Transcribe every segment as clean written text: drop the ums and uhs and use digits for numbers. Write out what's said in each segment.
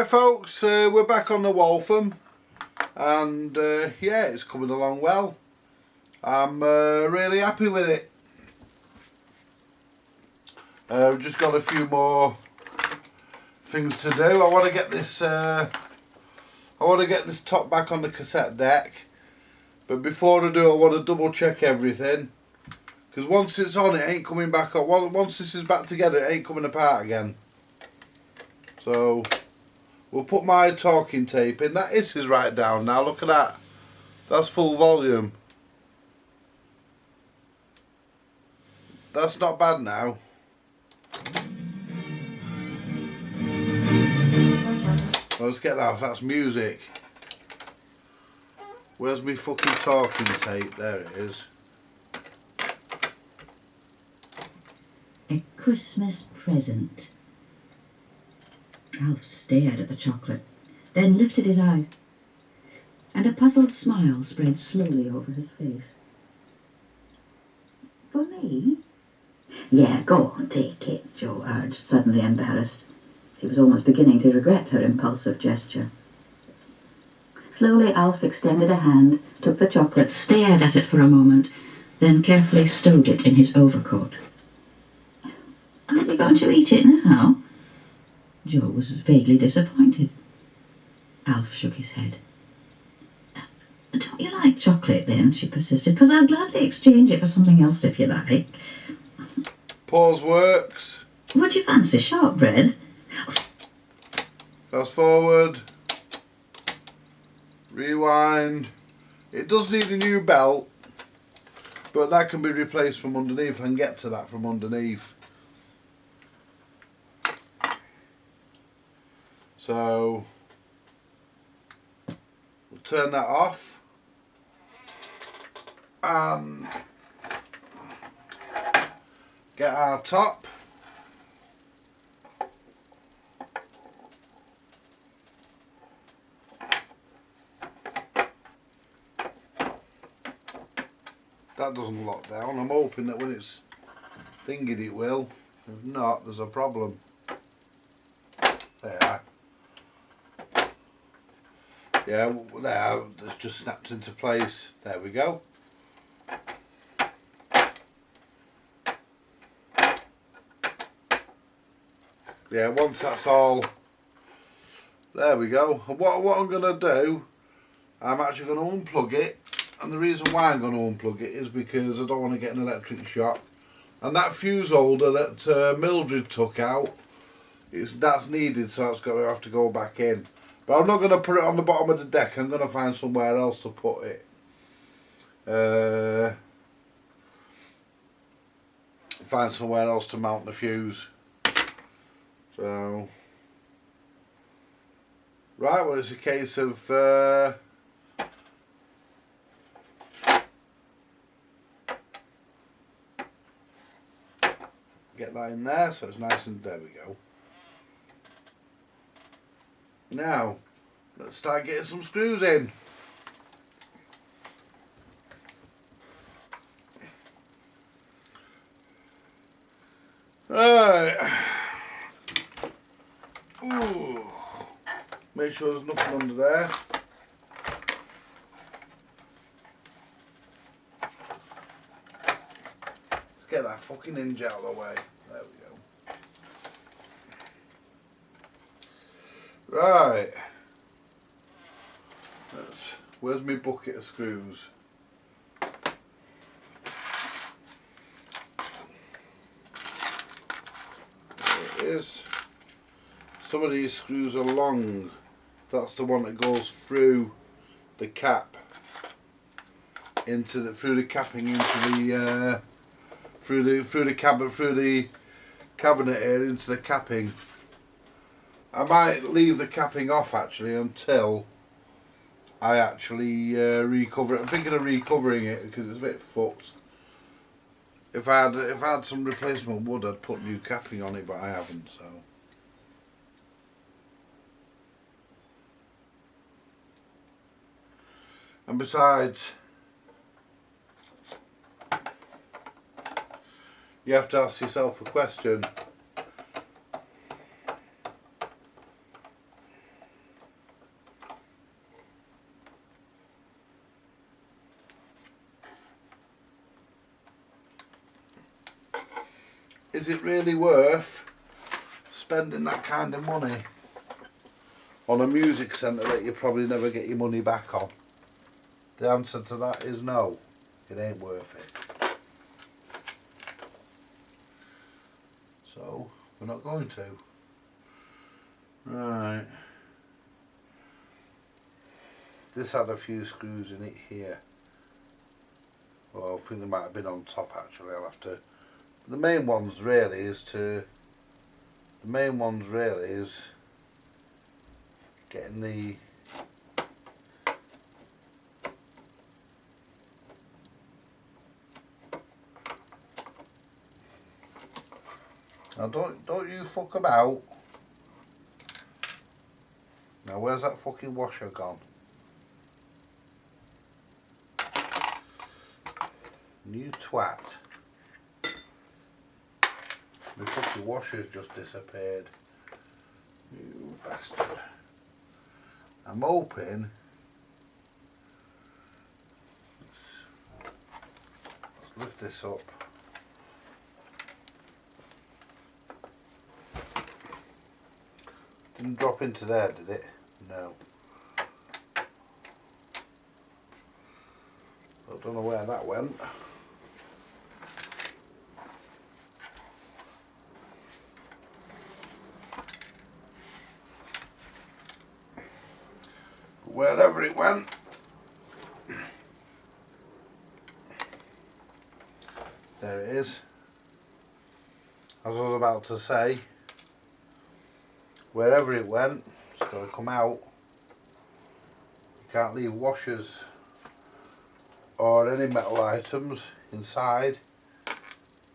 Right folks, we're back on the Waltham, and yeah, it's coming along well. I'm really happy with it. We've just got a few more things to do. I want to get this top back on the cassette deck, but before I do, I want to double check everything, because once it's on, it ain't coming back up. Once this is back together, it ain't coming apart again. So we'll put my talking tape in. That is right down now. Look at that. That's full volume. That's not bad now. Let's get that off. That's music. Where's my fucking talking tape? There it is. A Christmas present. Ralph stared at the chocolate, then lifted his eyes, and a puzzled smile spread slowly over his face. For me? Yeah, go on, take it, Jo urged, suddenly embarrassed. She was almost beginning to regret her impulsive gesture. Slowly, Alf extended a hand, took the chocolate, stared at it for a moment, then carefully stowed it in his overcoat. Are you going to eat it now? Jo was vaguely disappointed. Alf shook his head. Don't you like chocolate then? She persisted. Because I'd gladly exchange it for something else if you like. Pause works. What do you fancy? Shortbread? Fast forward. Rewind. It does need a new belt, but that can be replaced from underneath. I can get to that from underneath. So we'll turn that off and get our top. That doesn't lock down. I'm hoping that when it's thingied it will. If not, there's a problem. There. Yeah, there, it's just snapped into place. There we go. Yeah, once that's all, there we go. And what I'm going to do, I'm actually going to unplug it. And the reason why I'm going to unplug it is because I don't want to get an electric shock. And that fuse holder that Mildred took out, that's needed, so it's going to have to go back in. But I'm not going to put it on the bottom of the deck. I'm going to find somewhere else to put it. Find somewhere else to mount the fuse. So, right, well, it's a case of get that in there so it's nice, and there we go. Now, let's start getting some screws in. Right. Ooh. Make sure there's nothing under there. Let's get that fucking hinge out of the way. There we go. Right. Where's my bucket of screws? There it is. Some of these screws are long. That's the one that goes through the cap through the capping into the through the cabinet here into the capping. I might leave the capping off actually until I actually recover it. I'm thinking of recovering it because it's a bit fucked. If I had some replacement wood, I'd put new capping on it, but I haven't. So. And besides, you have to ask yourself a question. is it really worth spending that kind of money on a music centre that you probably never get your money back on? The answer to that is no, it ain't worth it. So we're not going to. Right. This had a few screws in it here. Well, I think they might have been on top actually. I'll have to. The main ones really is getting the now don't you fuck about. Now where's that fucking washer gone? You twat. The fucking washer's just disappeared. You bastard. I'm hoping. Let's lift this up. Didn't drop into there, did it? No. I don't know where that went. Wherever it went, there it is. As I was about to say, wherever it went, it's got to come out. You can't leave washers or any metal items inside.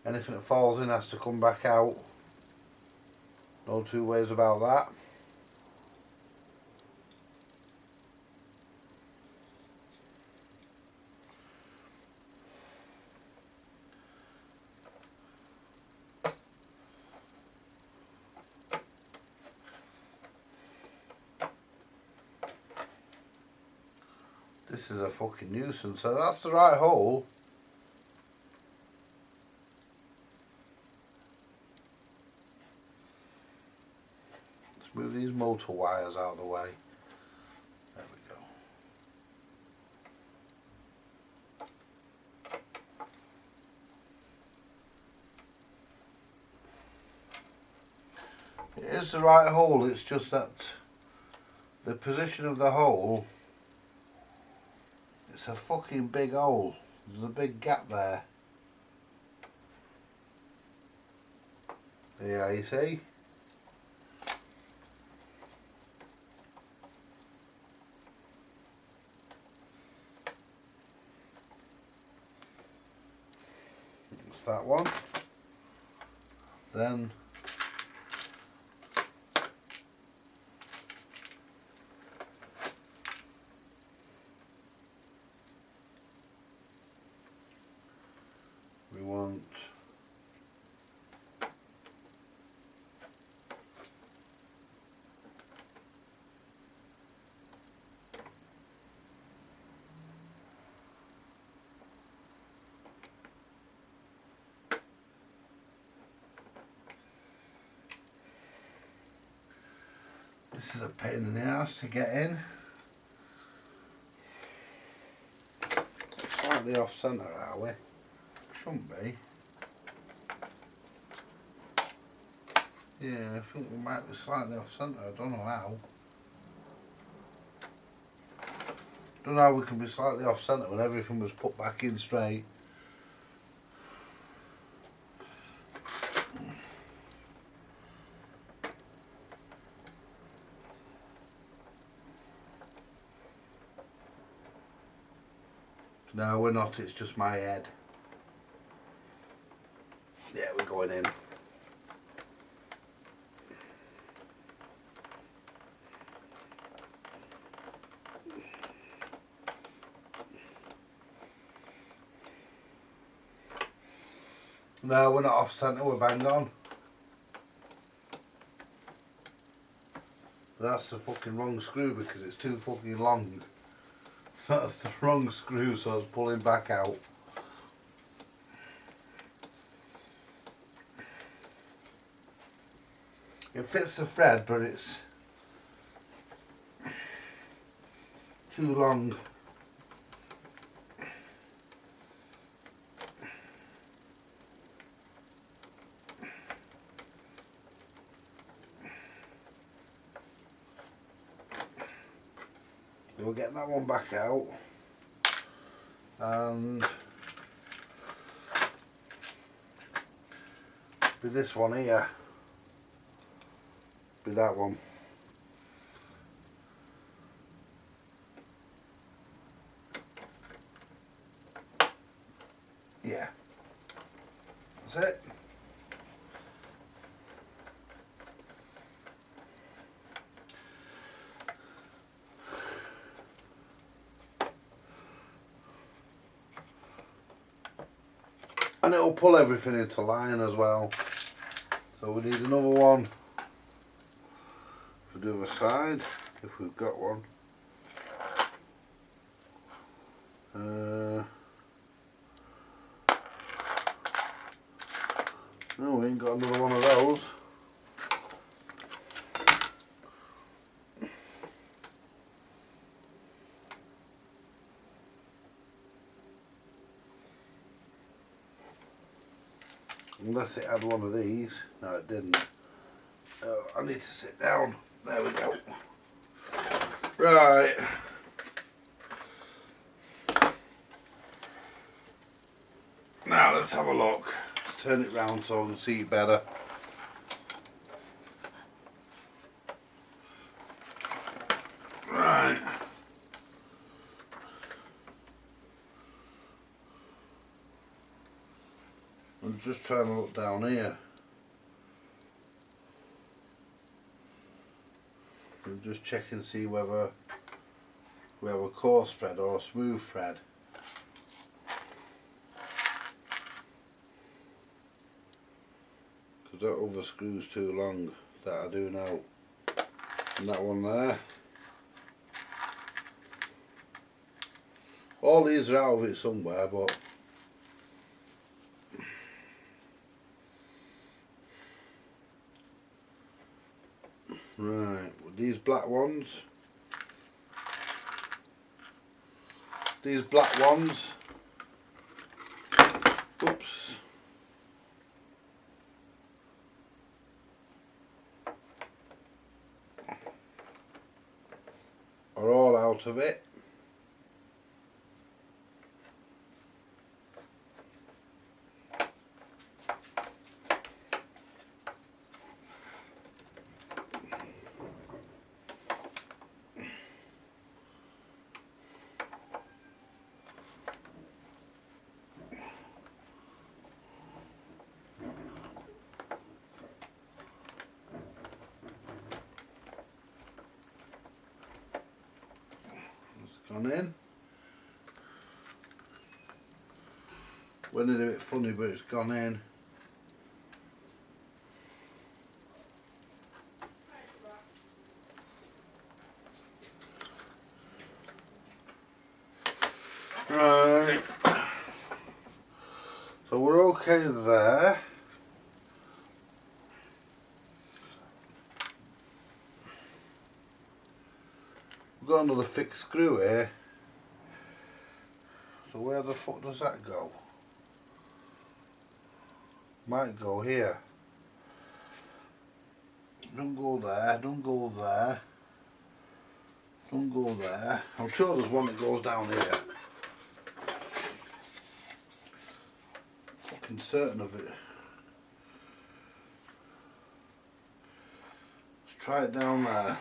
Anything that falls in has to come back out. No two ways about that. This is a fucking nuisance. So that's the right hole. Let's move these motor wires out of the way. There we go. It is the right hole, it's just that the position of the hole, it's a fucking big hole. There's a big gap there. Yeah, you see? That's that one. Then we want this is a pain in the ass to get in. Slightly off centre, are we? Shouldn't be. Yeah, I think we might be slightly off centre. I don't know how. Don't know how we can be slightly off centre when everything was put back in straight. No, we're not, it's just my head. Yeah, we're going in. No, we're not off centre, we're bang on. But that's the fucking wrong screw because it's too fucking long. So that's the wrong screw, so I was pulling back out. It fits the thread, but it's too long. We'll get that one back out, and with this one here, with that one. Yeah, that's it. And it'll pull everything into line as well. So we need another one for the other side, if we've got one. No, we ain't got another one of those. Unless it had one of these. No, it didn't. Oh, I need to sit down. There we go. Right. Now let's have a look. Let's turn it round so I can see it better. Right. I'm just trying to look down here. I'm just checking to see whether we have a coarse thread or a smooth thread. Because that other screw's too long, that I do know. And that one there. All these are out of it somewhere, but right, well, these black ones, oops, are all out of it. Gone in. Went in a bit funny, but it's gone in. Right. So we're okay there. We've got another fixed screw here. So where the fuck does that go? Might go here. Don't go there, don't go there. Don't go there. I'm sure there's one that goes down here. Fucking certain of it. Let's try it down there.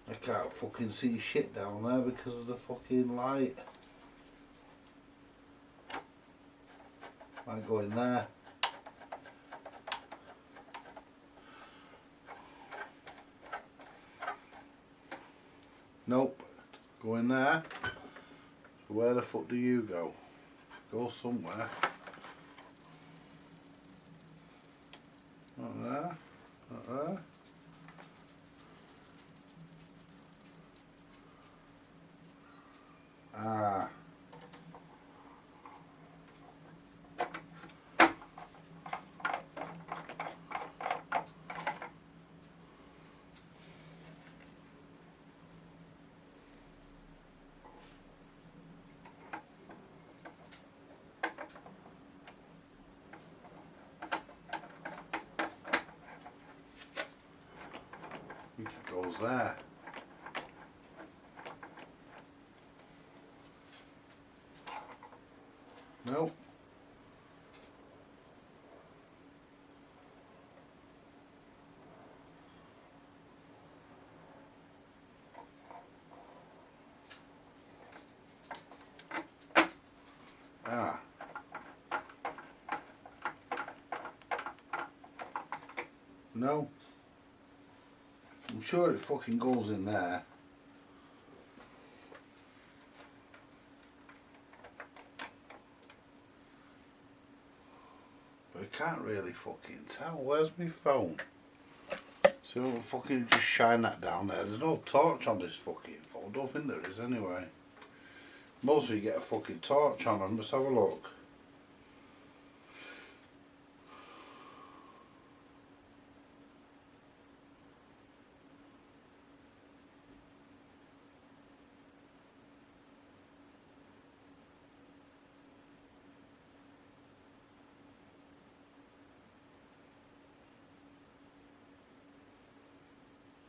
I can't fucking see shit down there because of the fucking light. Might go in there. Nope. Go in there. So where the fuck do you go? Go somewhere. Not there. Not there. goes there. Nope. Ah. No. I'm sure it fucking goes in there. But I can't really fucking tell. Where's my phone? So I'll fucking just shine that down there. There's no torch on this fucking phone. I don't think there is anyway. Mostly you get a fucking torch on them. Let's have a look.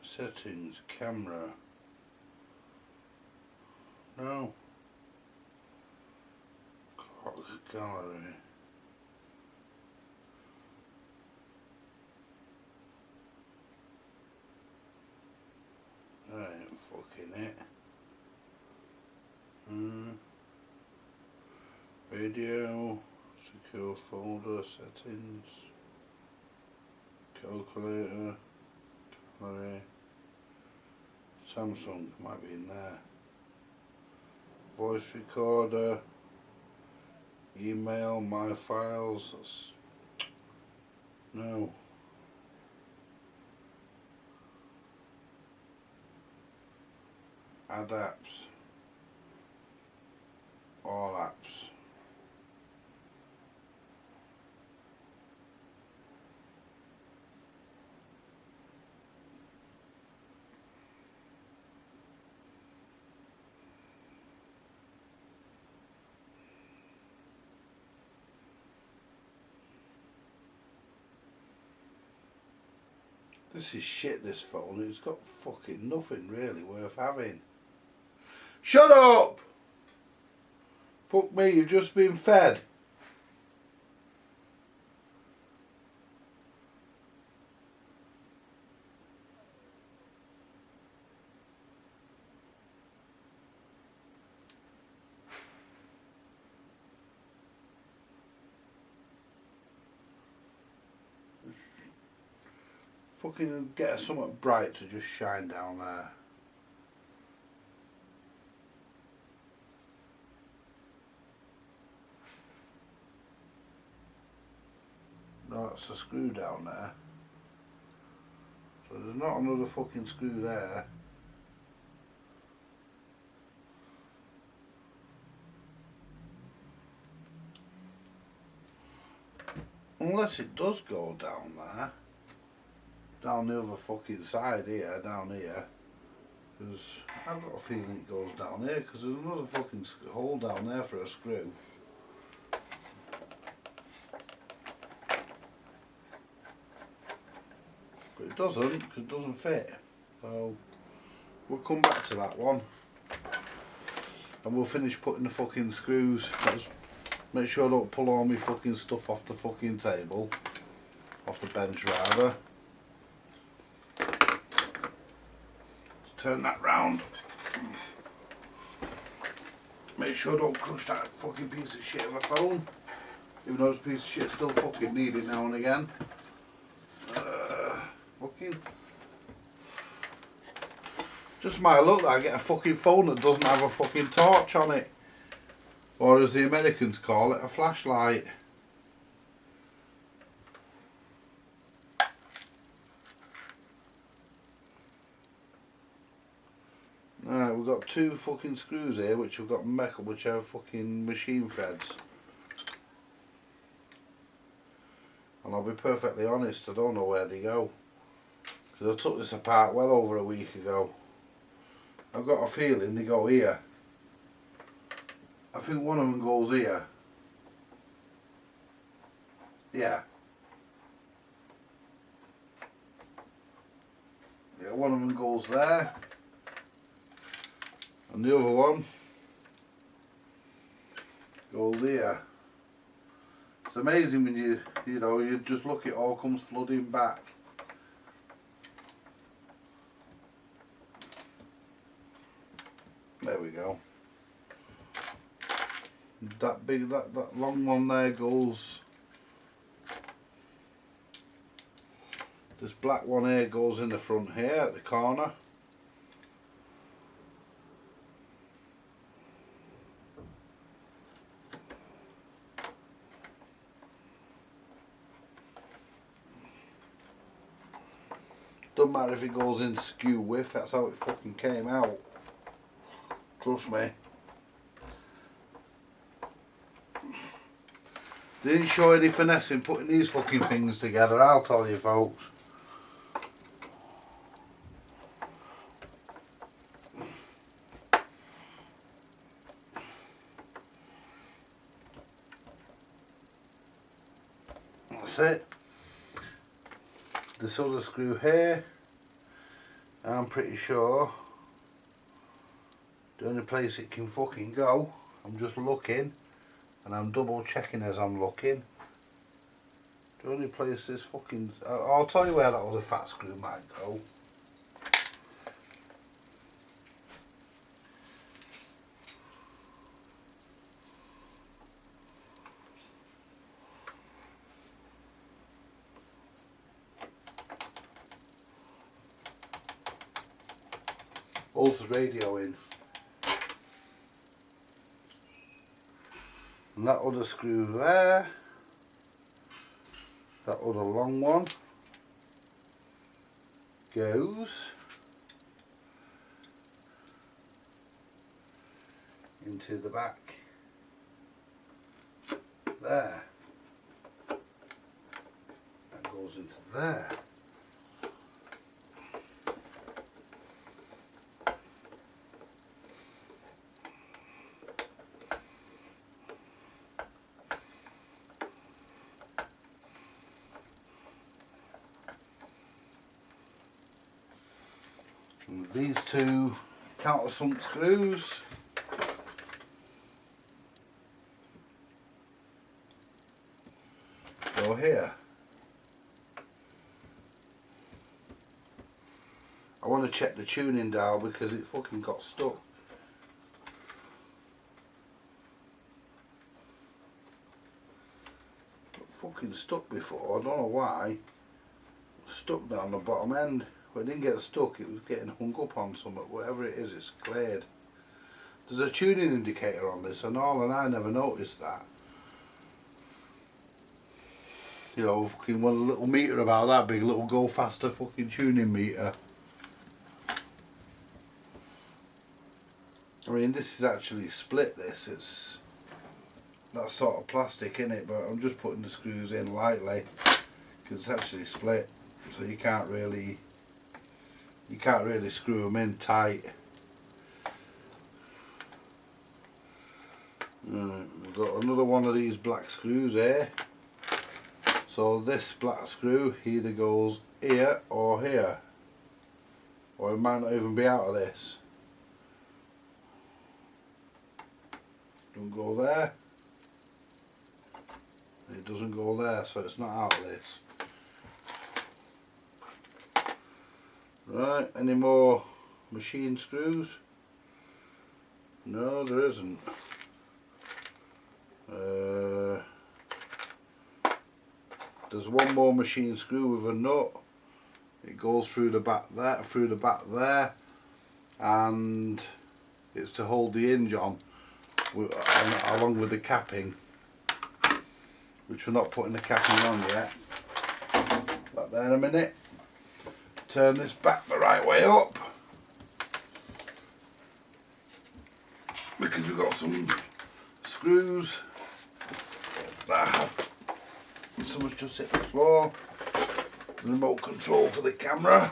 Settings, camera. No. Clock gallery. I ain't fucking it. Radio, secure folder, settings, calculator, gallery. Samsung might be in there. Voice recorder, email, my files. That's, no. Add apps. All apps. This is shit, this phone. It's got fucking nothing really worth having. Shut up! Fuck me, you've just been fed. Fucking get something bright to just shine down there. No, it's a screw down there. So there's not another fucking screw there. Unless it does go down there. Down the other fucking side here, down here. Because I've got a feeling it goes down here because there's another fucking hole down there for a screw. But it doesn't because it doesn't fit. So we'll come back to that one. And we'll finish putting the fucking screws. Just make sure I don't pull all my fucking stuff off the fucking table. Off the bench rather. Turn that round. Make sure I don't crush that fucking piece of shit of a phone. Even though this piece of shit still fucking need it now and again. Fucking. Just my luck that I get a fucking phone that doesn't have a fucking torch on it. Or as the Americans call it, a flashlight. Alright, we've got two fucking screws here which have got metal, which are fucking machine threads. And I'll be perfectly honest, I don't know where they go. Because I took this apart well over a week ago. I've got a feeling they go here. I think one of them goes here. Yeah. Yeah, one of them goes there, and the other one goes here. It's amazing when you know, you just look, it all comes flooding back. There we go. That big, that long one there goes. This black one here goes in the front here at the corner. Doesn't matter if it goes in skew width, that's how it fucking came out. Trust me. They didn't show any finesse in putting these fucking things together, I'll tell you folks. That's it. This other screw here, I'm pretty sure the only place it can fucking go, I'm just looking and I'm double checking as I'm looking, the only place this fucking, I'll tell you where that other fat screw might go. Both radio in, and that other screw there, that other long one goes into the back there, that goes into there. And these two countersunk screws go here. I want to check the tuning dial because it fucking got stuck. Got fucking stuck before, I don't know why. Stuck down the bottom end. When it didn't get stuck, it was getting hung up on something. Whatever it is, it's cleared. There's a tuning indicator on this and all, and I never noticed that. You know, fucking one little meter about that big, little go faster fucking tuning meter. I mean, this is actually split, this. It's that sort of plastic in it, but I'm just putting the screws in lightly because it's actually split, so you can't really screw them in tight. We've got another one of these black screws here. So this black screw either goes here or here, or it might not even be out of this. Don't go there. It doesn't go there, so it's not out of this. Right, any more machine screws? No, there isn't. There's one more machine screw with a nut. It goes through the back there, and it's to hold the hinge on, along with the capping, which we're not putting the capping on yet. That there in a minute. Turn this back the right way up, because we've got some screws that have, someone's just hit the floor, the remote control for the camera.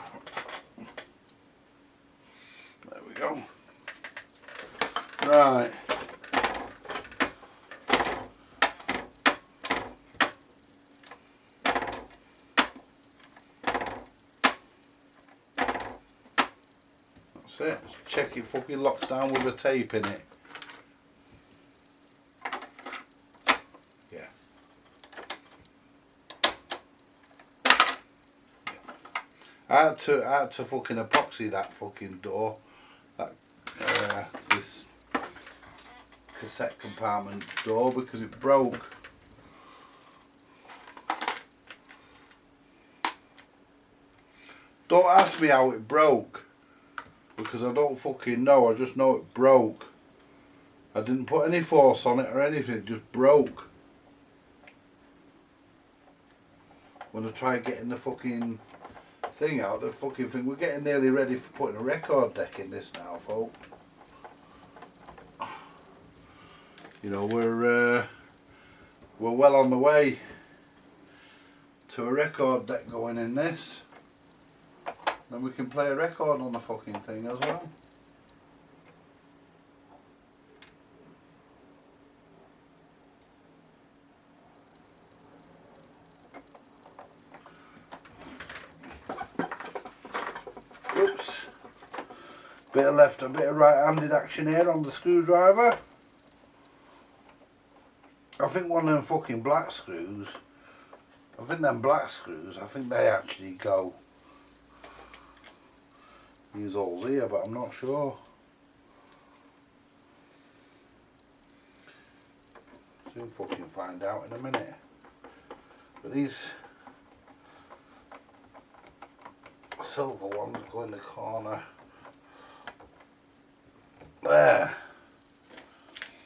There we go. Right. That's it. Check it fucking locks down with a tape in it. Yeah. I had to fucking epoxy that fucking door. That this cassette compartment door because it broke. Don't ask me how it broke because I don't fucking know. I just know it broke. I didn't put any force on it or anything. It just broke. When I tried getting the fucking thing out, the fucking thing. We're getting nearly ready for putting a record deck in this now, folks. You know, we're well on the way to a record deck going in this. Then we can play a record on the fucking thing as well. Oops. Bit of left, a bit of right-handed action here on the screwdriver. I think one of them fucking black screws, I think they actually go. These holes here, but I'm not sure. Soon fucking find out in a minute. But these silver ones go in the corner. There.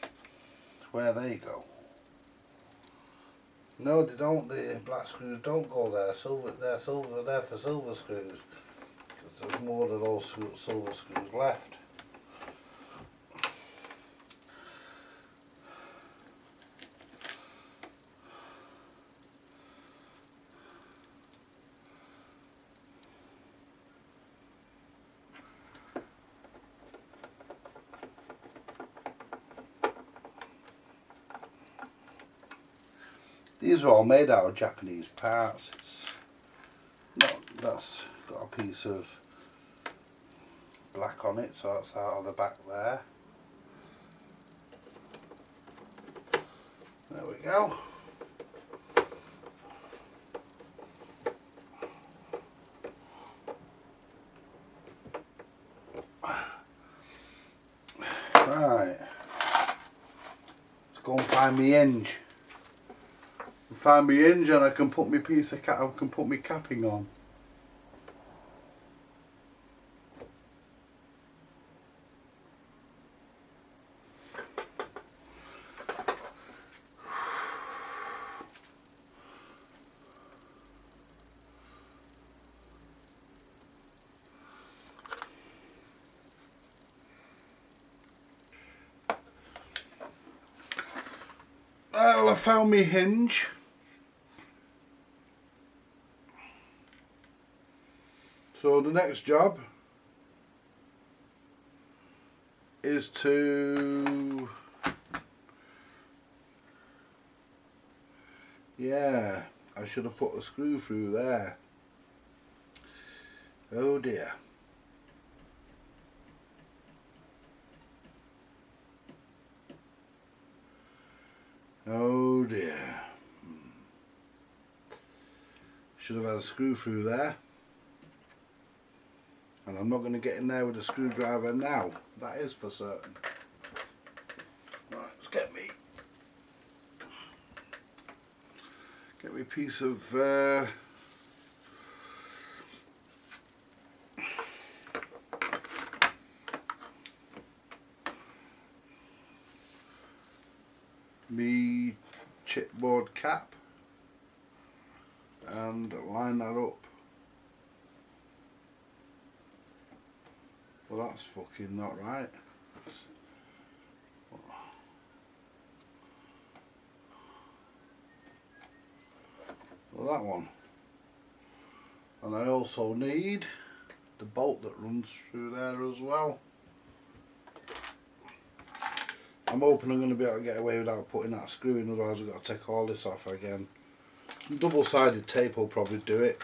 That's where they go. No, they don't. The black screws don't go there. They're there for silver screws. Because there's more of those silver screws left. These are all made out of Japanese parts. That's got a piece of black on it, so that's out of the back there. There we go. Right. Let's go and find me hinge. Find me hinge and I can put my piece of cap. I can put my capping on. Well, I found my hinge. So the next job is to, yeah, I should have put a screw through there. Oh dear. Oh dear. Should have had a screw through there. And I'm not going to get in there with a screwdriver now. That is for certain. Right, let's get me a piece of me chipboard cap and line that up. Well, that's fucking not right. Well, that one. And I also need the bolt that runs through there as well. I'm hoping I'm going to be able to get away without putting that screw in, otherwise we've got to take all this off again. Some double-sided tape will probably do it.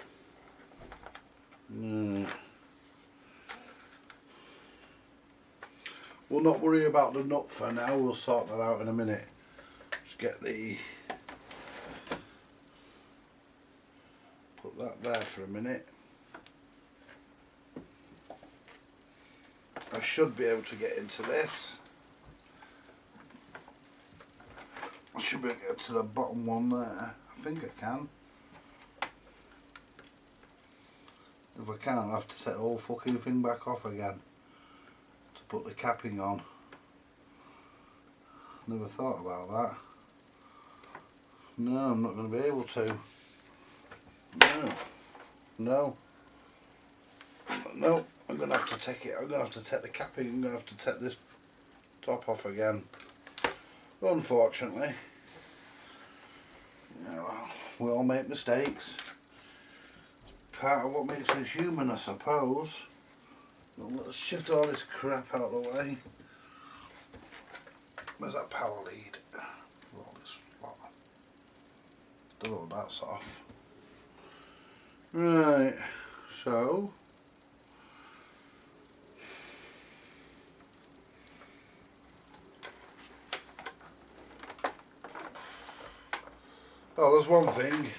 we'll not worry about the nut for now, we'll sort that out in a minute. Just get the, put that there for a minute. I should be able to get into this. I should be able to get to the bottom one there. I think I can. If I can't, I have to take the whole fucking thing back off again to put the capping on. Never thought about that. No, I'm not going to be able to. No. No, I'm going to have to take it. I'm going to have to take the capping. I'm going to have to take this top off again. Unfortunately. Yeah, well, we all make mistakes. Part of what makes us human, I suppose. Well, let's shift all this crap out of the way. Where's that power lead? All this lot. Oh, that's off. Right, so oh, there's one thing.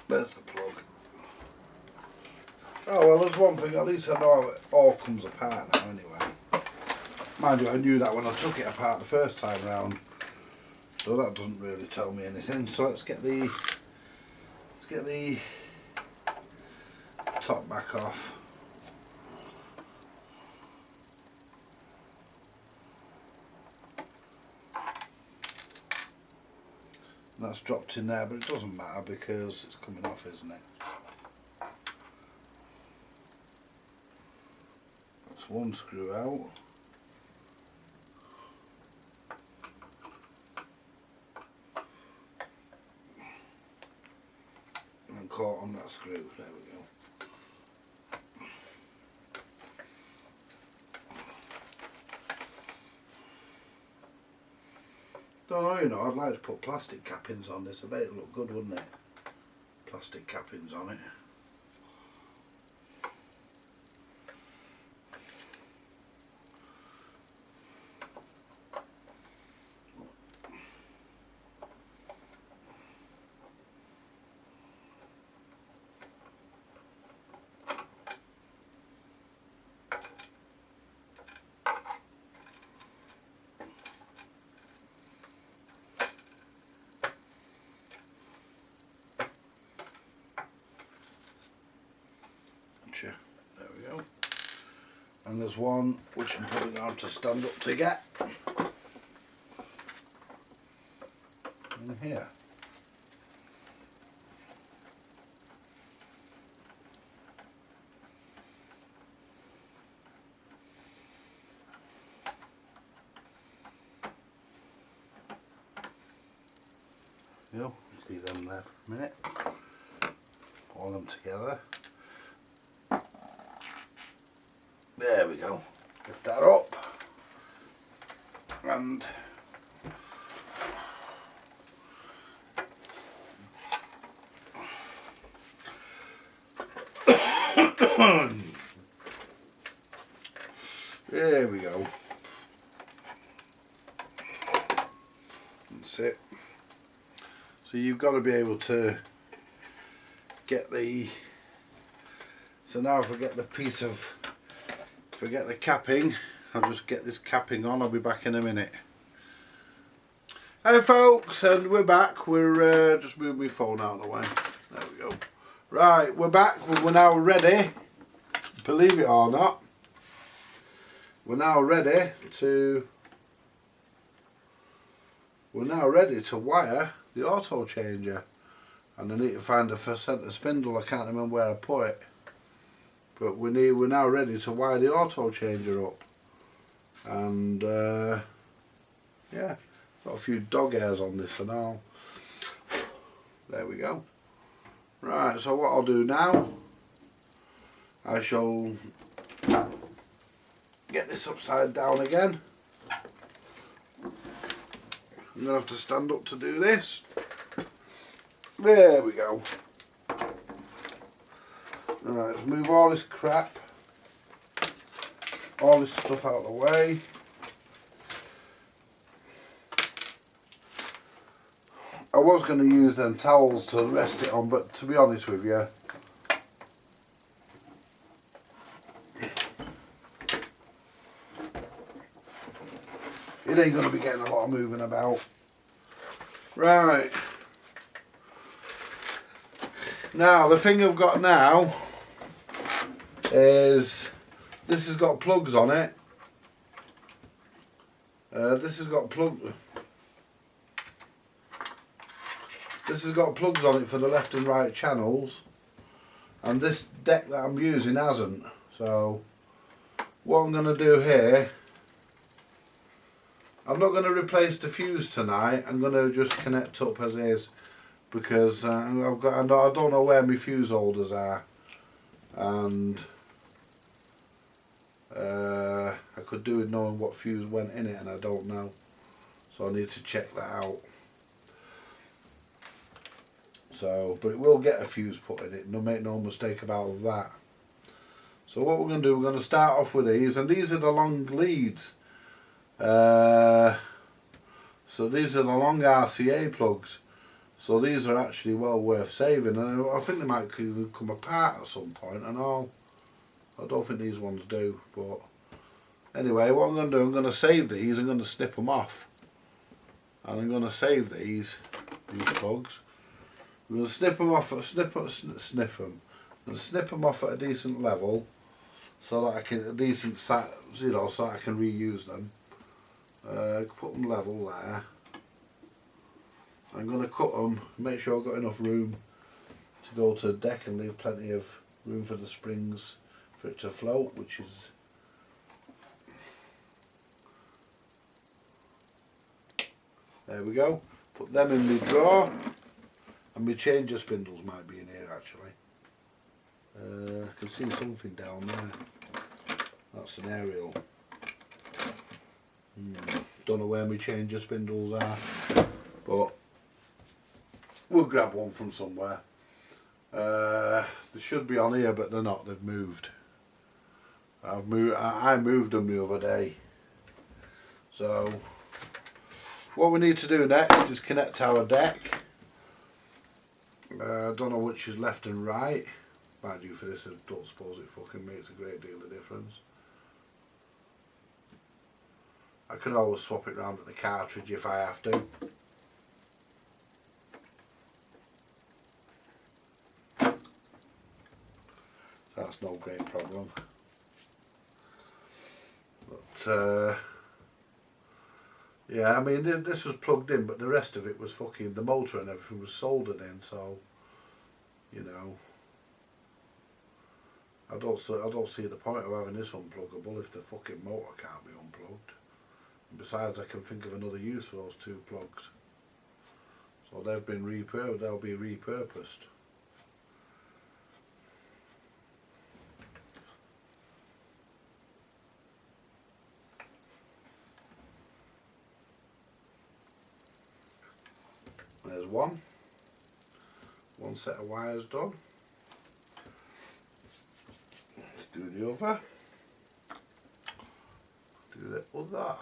There's the plug. Oh well, there's one thing. At least I know how it all comes apart now. Anyway, mind you, I knew that when I took it apart the first time round, so that doesn't really tell me anything. So let's get the top back off. That's dropped in there, but it doesn't matter because it's coming off, isn't it? That's one screw out. And caught on that screw. There we go. Don't know, you know, I'd like to put plastic cappings on this. I bet it'd look good, wouldn't it? Plastic cappings on it. There we go. And there's one which I'm probably going to have to stand up to get. In here. There we go. Leave them there for a minute. All them together. There we go. Lift that up and there we go. That's it. So you've got to be able to get the, so now if I get the piece of, forget the capping, I'll just get this capping on. I'll be back in a minute. Hey folks, and we're back. We're just moving my phone out of the way. There we go. Right, we're back. We're now ready. Believe it or not, we're now ready to wire the auto changer. And I need to find the centre spindle. I can't remember where I put it. But we're now ready to wire the auto changer up, and yeah, got a few dog hairs on this for now. There we go. Right, so what I'll do now, I shall get this upside down again. I'm gonna have to stand up to do this. There we go. Right, let's move all this crap all this stuff out of the way. I was going to use them towels to rest it on, but to be honest with you, it ain't going to be getting a lot of moving about. Right. Now, the thing I've got now is this has got plugs on it. This has got plugs on it for the left and right channels, and this deck that I'm using hasn't. So what I'm going to do here, I'm not going to replace the fuse tonight. I'm going to just connect up as is, because I don't know where my fuse holders are, and I could do with knowing what fuse went in it, and I don't know, so I need to check that out. So, but it will get a fuse put in it, make no mistake about that. So what we're going to do, we're going to start off with these, and these are the long leads. So these are the long RCA plugs. So these are actually well worth saving, and I think they might even come apart at some point and all. I don't think these ones do, but anyway, what I'm going to do, I'm going to save these. I'm going to snip them off, and I'm going to save these plugs. I'm going to snip them off, snip them, and snip them off at a decent level, so that I can so I can reuse them. Put them level there. I'm going to cut them, make sure I've got enough room to go to the deck and leave plenty of room for the springs for it to float, which is there we go. Put them in the drawer, and my changer spindles might be in here actually. I can see something down there. That's an aerial. Don't know where my changer spindles are, but we'll grab one from somewhere. They should be on here, but they're not. They've moved. I moved them the other day. So what we need to do next is connect our deck. I don't know which is left and right. Mind you, for this, I don't suppose it fucking makes a great deal of difference. I can always swap it round at the cartridge if I have to. That's no great problem. But yeah, I mean this was plugged in, but the rest of it was fucking, the motor and everything was soldered in, so you know, I don't see the point of having this unpluggable if the fucking motor can't be unplugged. And besides, I can think of another use for those two plugs. So they'll be repurposed. There's one set of wires done. Let's do the other. Do the other.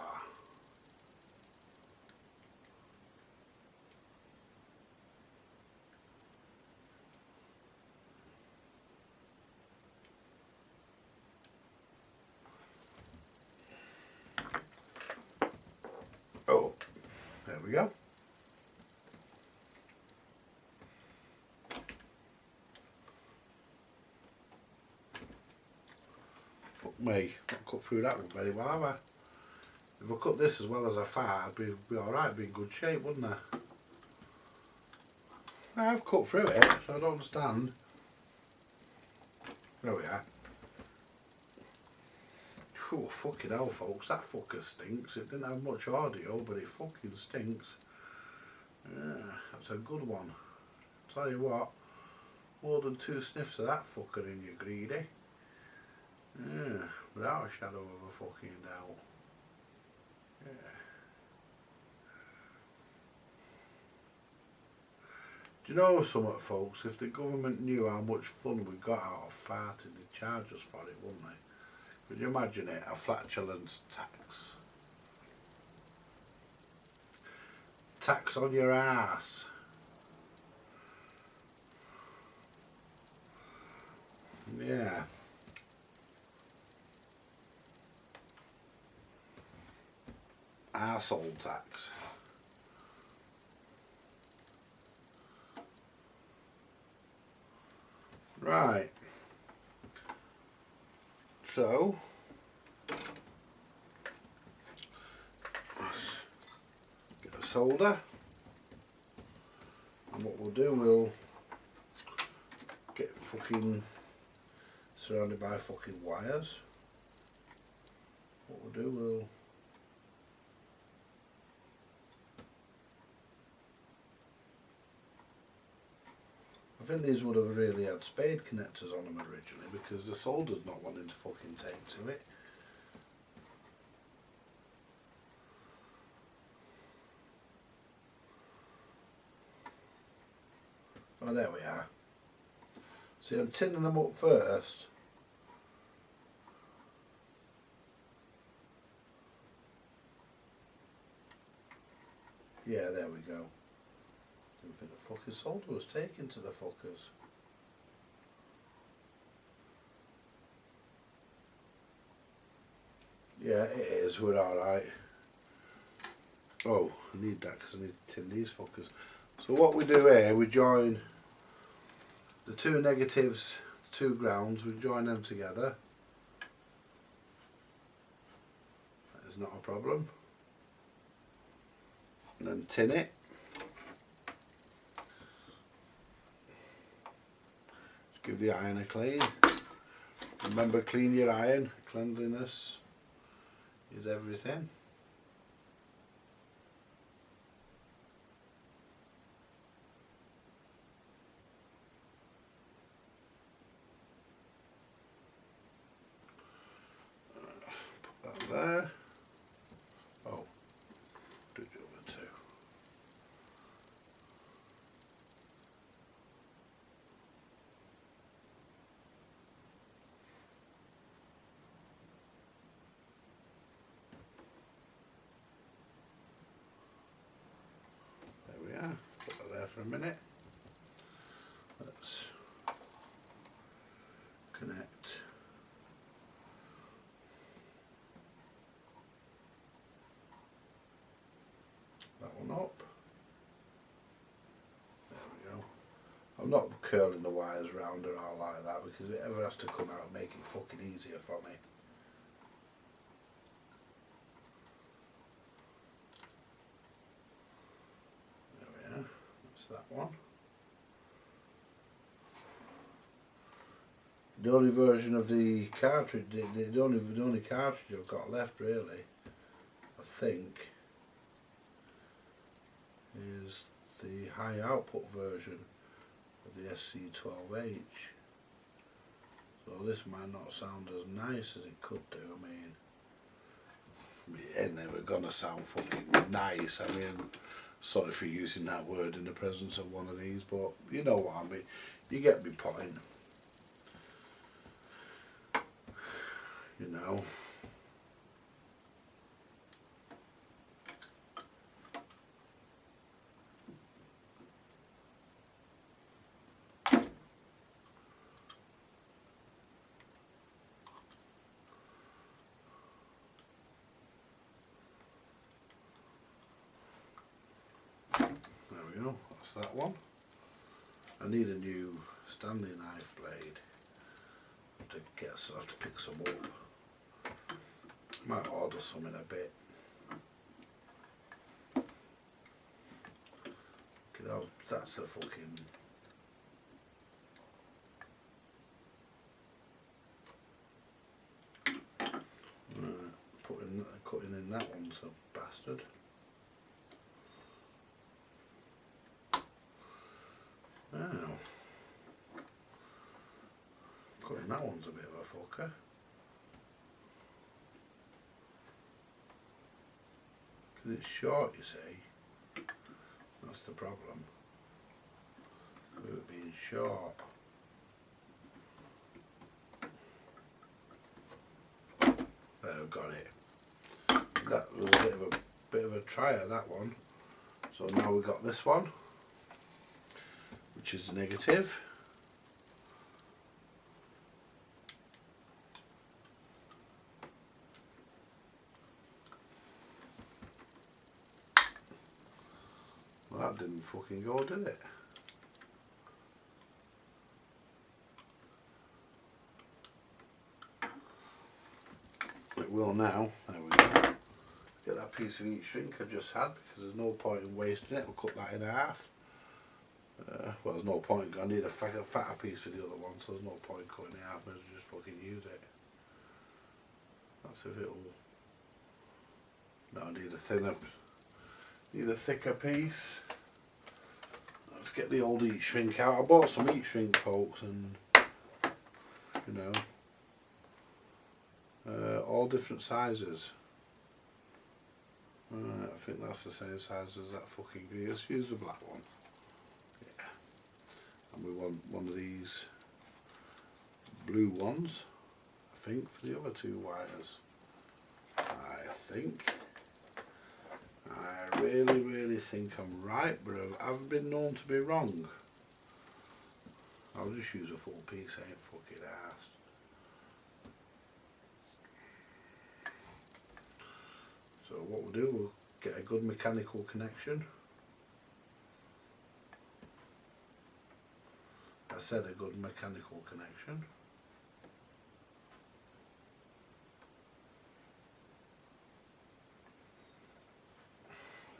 Oh, there we go. Me, not cut through that one very well, have I? If I cut this as well as I thought, I'd be alright, be in good shape, wouldn't I? I've cut through it, so I don't understand. There we are. Oh, fucking hell, folks, that fucker stinks. It didn't have much audio, but it fucking stinks. Yeah, that's a good one. Tell you what, more than 2 sniffs of that fucker in you, greedy. Yeah, without a shadow of a fucking doubt. Yeah. Do you know something, folks? If the government knew how much fun we got out of farting, they'd charge us for it, wouldn't they? Could you imagine it? A flatulence tax. Tax on your ass. Yeah. Arsehole tax. Right. So get a solder, and what we'll do, we'll get fucking surrounded by fucking wires. What we'll do, we'll I think these would have really had spade connectors on them originally, because the solder's not wanting to fucking take to it. Oh, there we are. See, I'm tinning them up first. Yeah, there we go. I think the fucking solder was taken to the fuckers. Yeah, it is, we're alright. Oh, I need that because I need to tin these fuckers. So what we do here, we join the two negatives, two grounds, we join them together. That is not a problem. And then tin it. Just give the iron a clean. Remember, clean your iron. Cleanliness is everything. Put that there. Oh, do the other two. There we are. Put that there for a minute. Let's connect that one up. There we go. I'm not curling the wires round or all like that, because if it ever has to come out and make it fucking easier for me. There we are. That's that one. The only version of the cartridge, the only cartridge I've got left really, I think, is the high output version of the SC12H. So this might not sound as nice as it could do. I mean, ain't never gonna sound fucking nice. I mean, sorry for using that word in the presence of one of these, but you know what I mean. You get me point. You know. There we go, that's that one. I need a new Stanley knife blade to get, so I have to pick some up. Might order some in a bit. You know, that's a fucking... Cutting in that one's a bastard. Now, cutting that one's a bit of a fucker. Because it's short, you see. That's the problem. With it being short. got it. That was a bit of a trier, that one. So now we've got this one, which is negative. Well, that didn't fucking go, did it? It will now. There we go. Get that piece of heat shrink I just had, because there's no point in wasting it. We'll cut that in half. Well, there's no point. I need a fatter piece of the other one, so there's no point cutting it half. Let's just fucking use it. That's if it'll. No, I need a thinner. Need a thicker piece. Let's get the old heat shrink out. I bought some heat shrink, folks, and you know, all different sizes. I think that's the same size as that fucking green. Let's use the black one. Yeah. And we want one of these blue ones, I think, for the other two wires. I think. I really think I'm right, but I haven't been known to be wrong. I'll just use a full piece, ain't fucking arsed. So what we'll do, we'll get a good mechanical connection. I said a good mechanical connection.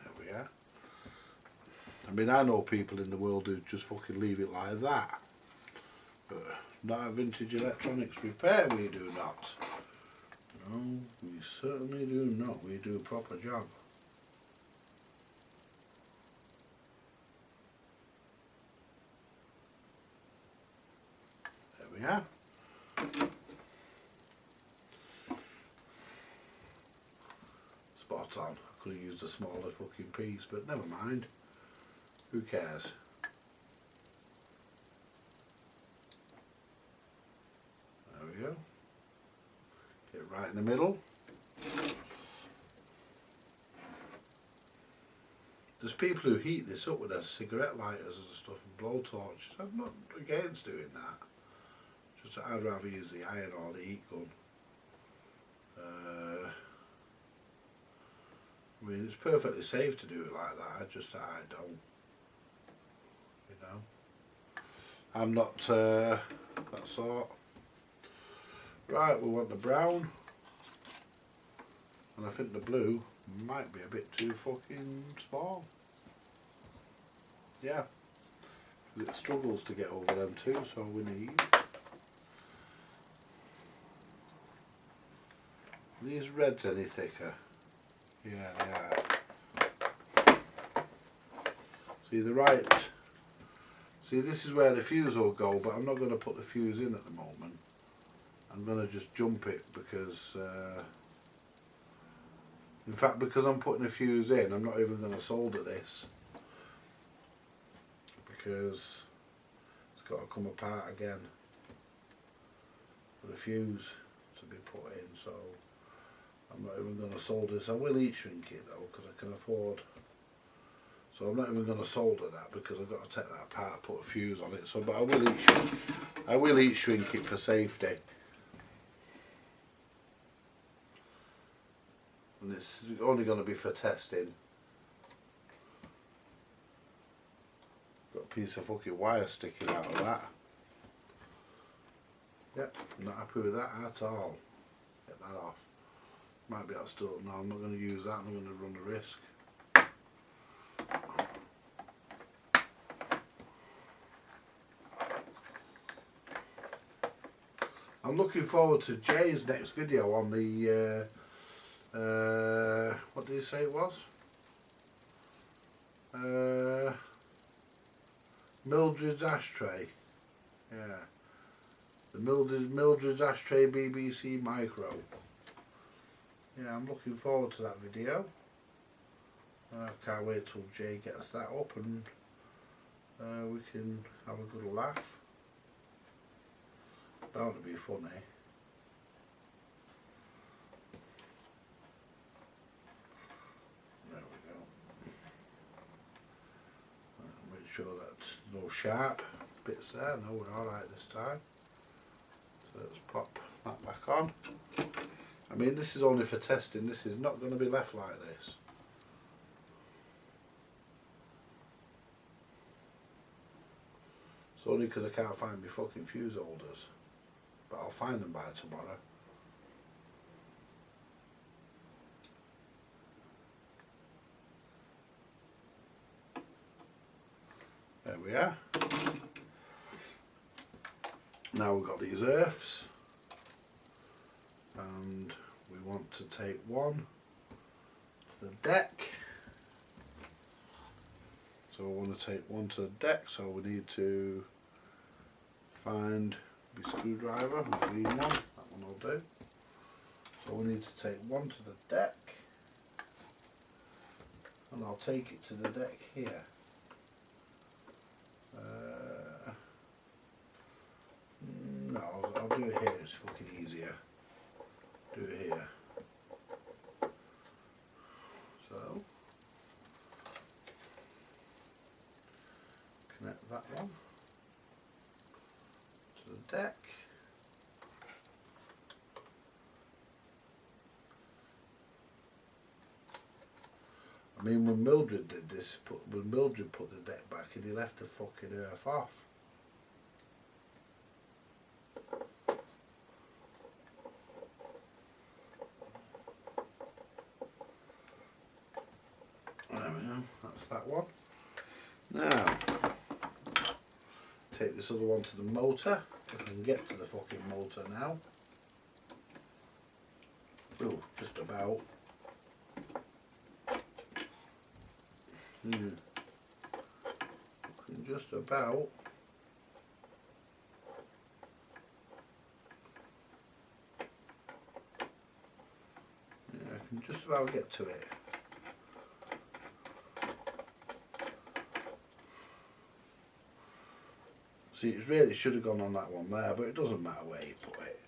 There we are. I mean, I know people in the world who just fucking leave it like that. But not at Vintage Electronics Repair, we do not. No, we certainly do not. We do a proper job. There we are. Spot on. I could have used a smaller fucking piece, but never mind. Who cares? There we go. Get right in the middle. There's people who heat this up with their cigarette lighters and stuff and blow torches. I'm not against doing that. Just I'd rather use the iron or the heat gun. I mean, it's perfectly safe to do it like that. I don't. You know, I'm not that sort. Right, we want the brown, and I think the blue might be a bit too fucking small. Yeah, because it struggles to get over them too, so we need. Are these reds any thicker? Yeah, they are. See the right. See, this is where the fuse will go, but I'm not going to put the fuse in at the moment. I'm going to just jump it because, in fact, because I'm putting a fuse in, I'm not even going to solder this because it's got to come apart again for the fuse to be put in. So I'm not even going to solder this. I will heat shrink it though because I can afford. So I'm not even going to solder that because I've got to take that apart, put a fuse on it. So, but I will heat shrink. I will heat shrink it for safety. And it's only going to be for testing. Got a piece of fucking wire sticking out of that. Yep, I'm not happy with that at all. Get that off. Might be able to still. No, I'm not going to use that. I'm going to run the risk. I'm looking forward to Jay's next video on the. What did he say it was? Mildred's ashtray. Yeah. The Mildred's ashtray BBC Micro. Yeah, I'm looking forward to that video. I can't wait till Jay gets that up and we can have a good laugh. Bound to be funny. sharp bits there. No, we're alright this time. So let's pop that back on. I mean, this is only for testing. This is not going to be left like this. It's only because I can't find my fucking fuse holders. But I'll find them by tomorrow. There we are. Now we've got these earths. And we want to take one to the deck. So we want to take one to the deck, so we need to find the screwdriver, the green one, that one will do. So we need to take one to the deck, and I'll take it to the deck here. No, I'll do it here, it's fucking easier. Do it here. So, connect that one to the deck. I mean, when Mildred did this, when Mildred put the deck back and he left the fucking earth off. There we go, that's that one. Now, take this other one to the motor, if I can get to the fucking motor now. Oh, just about. Just about. Yeah, I can just about get to it. See, it really should have gone on that one there, but it doesn't matter where you put it.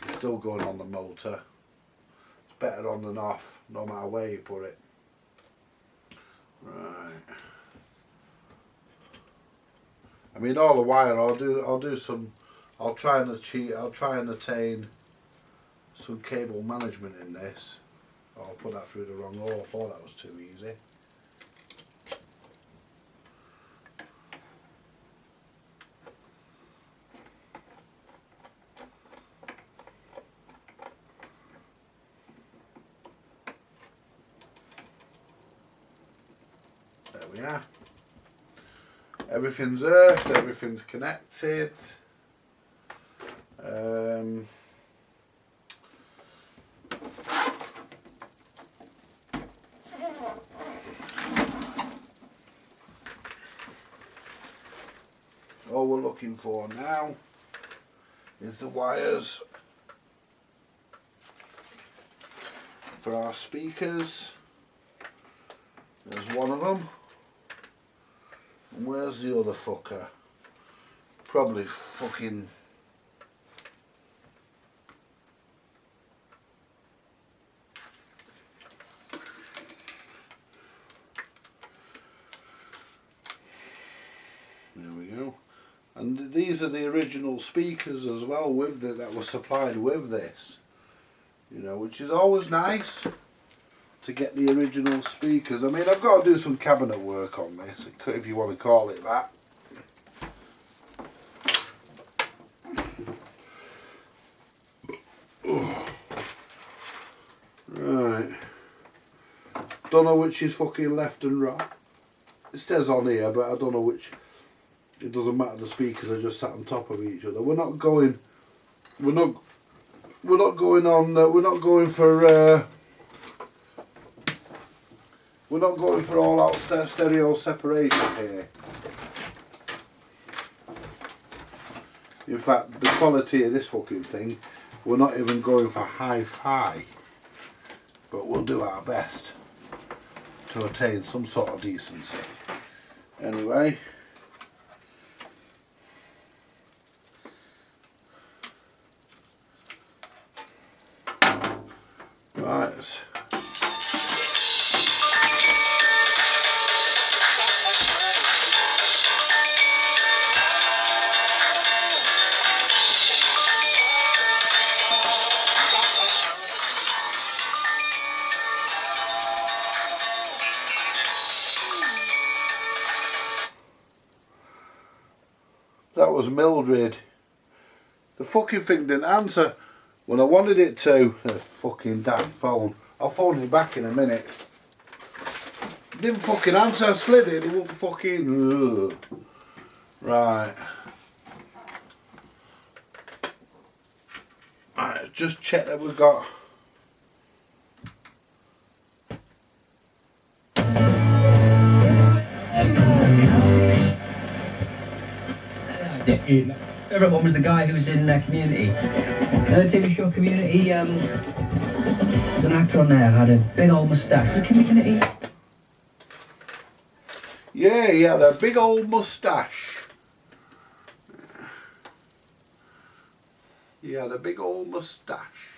It's still going on the motor. It's better on than off, no matter where you put it. Right. I mean, all the while I'll try and attain some cable management in this. Oh, I'll put that through the wrong hole. I thought that was too easy. There we are. Everything's earthed, everything's connected. All we're looking for now is the wires for our speakers. There's one of them. And where's the other fucker? Probably fucking... There we go. And these are the original speakers as well with that were supplied with this. You know, which is always nice to get the original speakers. I mean, I've got to do some cabinet work on this, if you want to call it that. Right. Don't know which is fucking left and right. It says on here, but I don't know which. It doesn't matter. The speakers are just sat on top of each other. We're not going for all out stereo separation here. In fact, the quality of this fucking thing, we're not even going for hi-fi, but we'll do our best to attain some sort of decency. Anyway, right. That was Mildred. The fucking thing didn't answer when I wanted it to. The fucking daft phone. I'll phone it back in a minute. It didn't fucking answer. I slid it. It won't fucking. Ugh. Right. Right. Just check that we've got. Favourite one was the guy who was in Community. TV show Community. He was an actor on there, had a big old moustache. The Community. Yeah, he had a big old moustache. He had a big old moustache.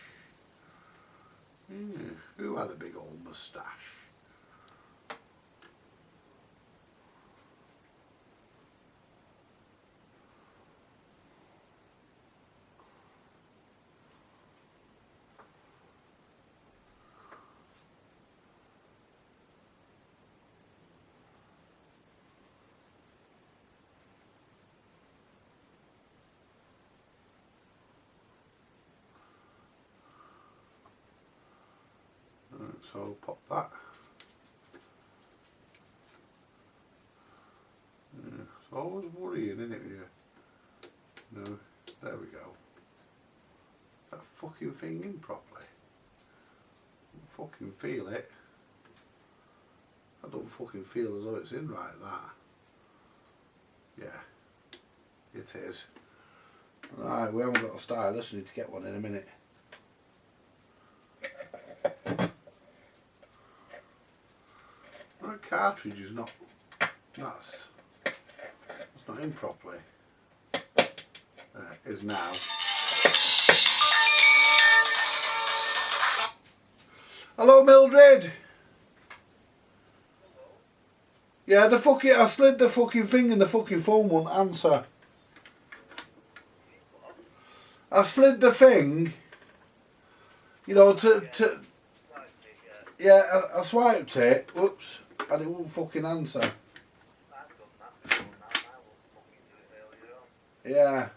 Who had a big old moustache? So pop that. It's always worrying, isn't it? Yeah. No, there we go. That fucking thing in properly. I don't fucking feel it. I don't fucking feel as though it's in right. That. Yeah, it is. Right, we haven't got a stylus. I need to get one in a minute. My cartridge is not. That's not in properly. There it is now. Hello, Mildred. Yeah, the fucking. I slid the fucking thing and the fucking phone won't answer. I slid the thing. You know, to yeah, I swiped it. Whoops. And it won't fucking answer. Yeah.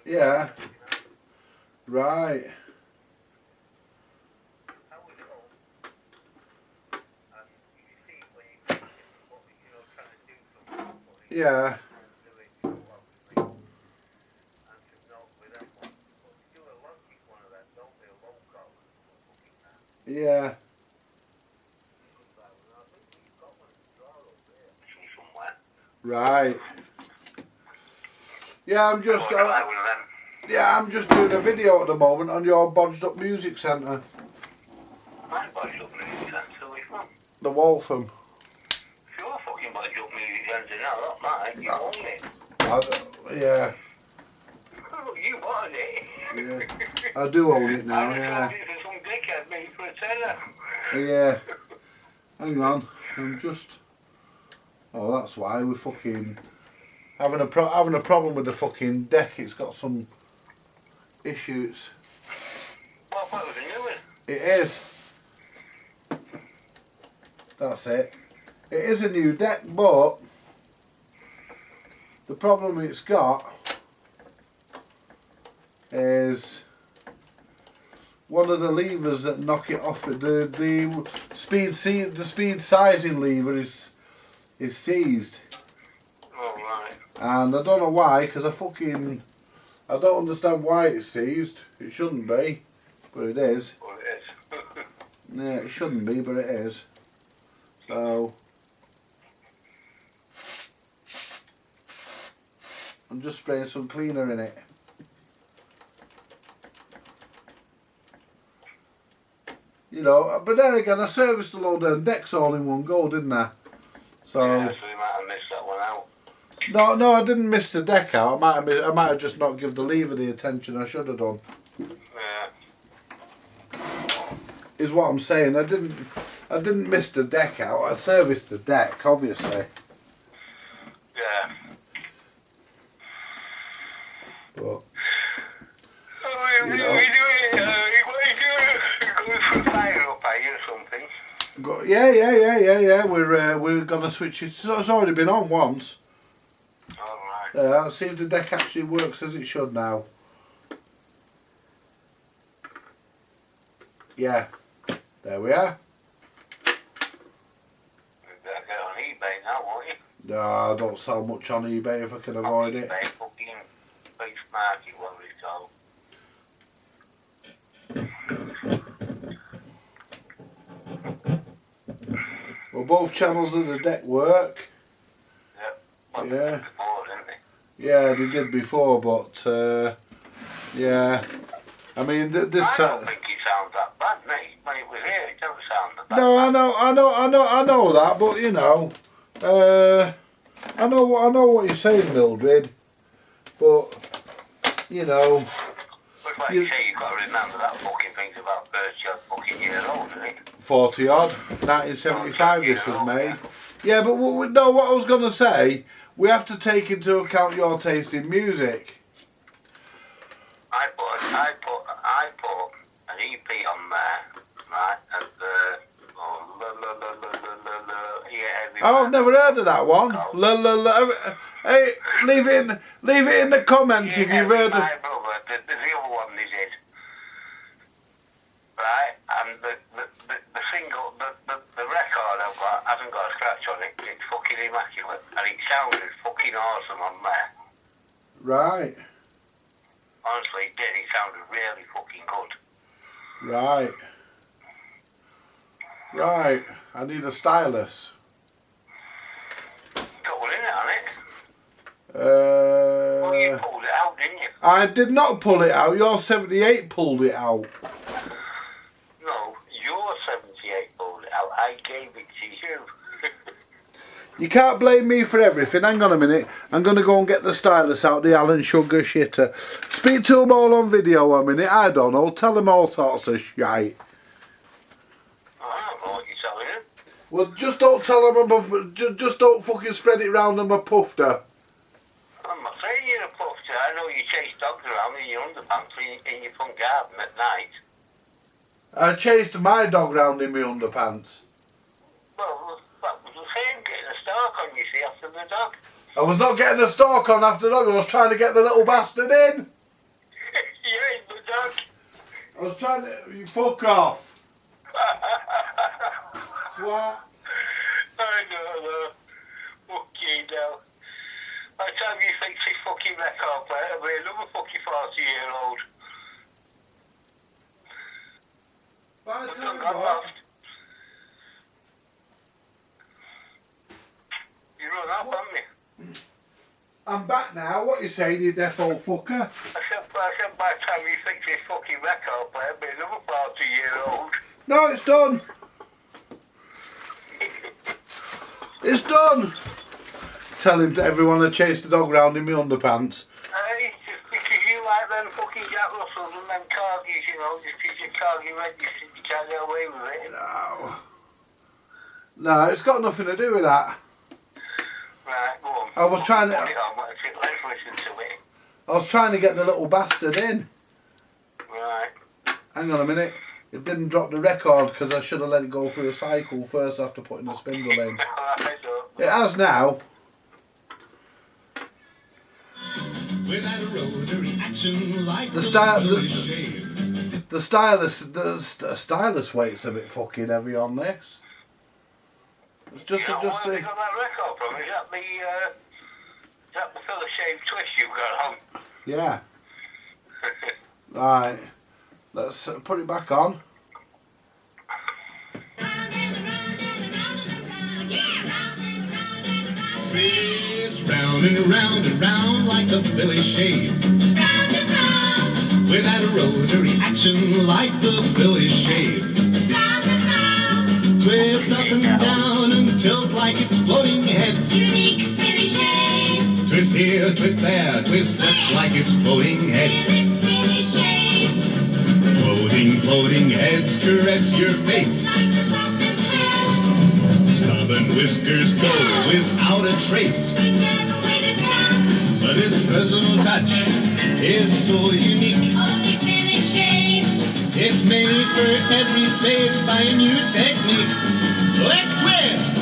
Yeah. Right. Yeah. Yeah. Right. Yeah, I'm just. Yeah, I'm just doing a video at the moment on your bodged up music centre. My bodged up music centre, which one? The Waltham. Your fucking bodged up music centre now, not mine. You own it. Yeah. You bought it. Yeah. I do own it now. Yeah. For some dickhead made for a tenner. Yeah. Hang on. I'm just. Oh, that's why we're fucking having a problem with the fucking deck. It's got some issues. What was a new one? It is. That's it. It is a new deck, but the problem it's got is one of the levers that knock it off. The speed sizing lever is seized. Oh right. And I don't know why, because I don't understand why it's seized. It shouldn't be, but it is. Well, it is. Yeah, it shouldn't be, but it is. So I'm just spraying some cleaner in it. You know, but then again, I serviced a load of them decks all in one go, didn't I? So yeah, so you might have missed that one out. no, I didn't miss the deck out. I might have just not give the lever the attention I should have done. Yeah. Is what I'm saying. I didn't miss the deck out. I serviced the deck, obviously. Yeah. But Oh, you know. what are you doing? Going for a fire up, are you, or something? Yeah. We're gonna switch it. It's already been on once. Alright. Let's see if the deck actually works as it should now. Yeah, there we are. You better get on eBay now, won't you? No, I don't sell much on eBay if I can avoid it. eBay, fucking beef market, whatever it's called. Well, both channels of the deck work. Yep. Well, Yeah. before, didn't they? Yeah, they did before, but yeah. I mean, this I don't time. think it sounds that bad, mate. When it was here, it doesn't sound that bad. No, I know that, but you know, I know what you're saying, Mildred. But you know, But like you say, you've got to remember that fucking thing's about 30 odd fucking years old, isn't it? 40 odd, 1975 this was made. Yeah, but no, what I was gonna say, we have to take into account your taste in music. I put an EP on there, right? And Oh, I've never heard of that one. La la la. Hey, leave it in the comments if you've heard of. My brother, the other one they did, right? And the single, the record I've got hasn't got a scratch on it. It's fucking immaculate, and it sounded fucking awesome on there. Right, Honestly, it did. It sounded really fucking good. right. I need a stylus. Got one in it, on it. Well, you pulled it out, didn't you? I did not pull it out. Your 78 pulled it out. No, your 78 pulled it out. I gave it to you. You can't blame me for everything. Hang on a minute. I'm going to go and get the stylus out, the Alan Sugar shitter. Speak to them all on video a minute. I don't know. Tell them all sorts of shite. I don't know what you're telling him. Well, just don't tell them. Just don't fucking spread it round them a puffed her. I'm not saying you're a puffer. I know you chase dogs around in your underpants in your front garden at night. I chased my dog round in my underpants. Well, that was the same, getting a stalk on you, see, after the dog. I was not getting a stalk on after dog. I was trying to get the little bastard in. You ain't the dog. I was trying to. You fuck off. Swat. I know. Fucking hell. By the time you fix this fucking record player, it'll be another fucking 40-year-old. By the What's time got what? left? You run off, haven't you? I'm back now. What you saying, you deaf old fucker? I said by the time you fix this fucking record player, it'll be another 40-year-old. No, it's done. It's done. Telling everyone to chase the dog round in my underpants. It's just because you like them fucking Jack Russells and them corgis, you know, just because you're corgi registered, you can't get away with it. No, it's got nothing to do with that. Right, go on. I was trying to. Put it on, let's listen to it. I was trying to get the little bastard in. Right. Hang on a minute. It didn't drop the record because I should have let it go through a cycle first after putting the spindle in. It has now. The stylus weight's a bit fucking heavy on this. It's just Where have a. you got that record from? Is that the Philip Shave twist you've got on? Yeah. Right. Let's put it back on. Twist round and round and round like the Philly shave. Round and round. With that rotary action like the Philly shave. Round and round. Twist up and down and tilt like it's floating heads. Unique Philly shave. Twist here, twist there, twist just like it's floating heads. Philly shave. Floating heads caress your face. Like the softest hair. Stubborn whiskers go without a trace. But his personal touch is so unique. Only Philly shave. It's made for every face by a new technique. Let's twist.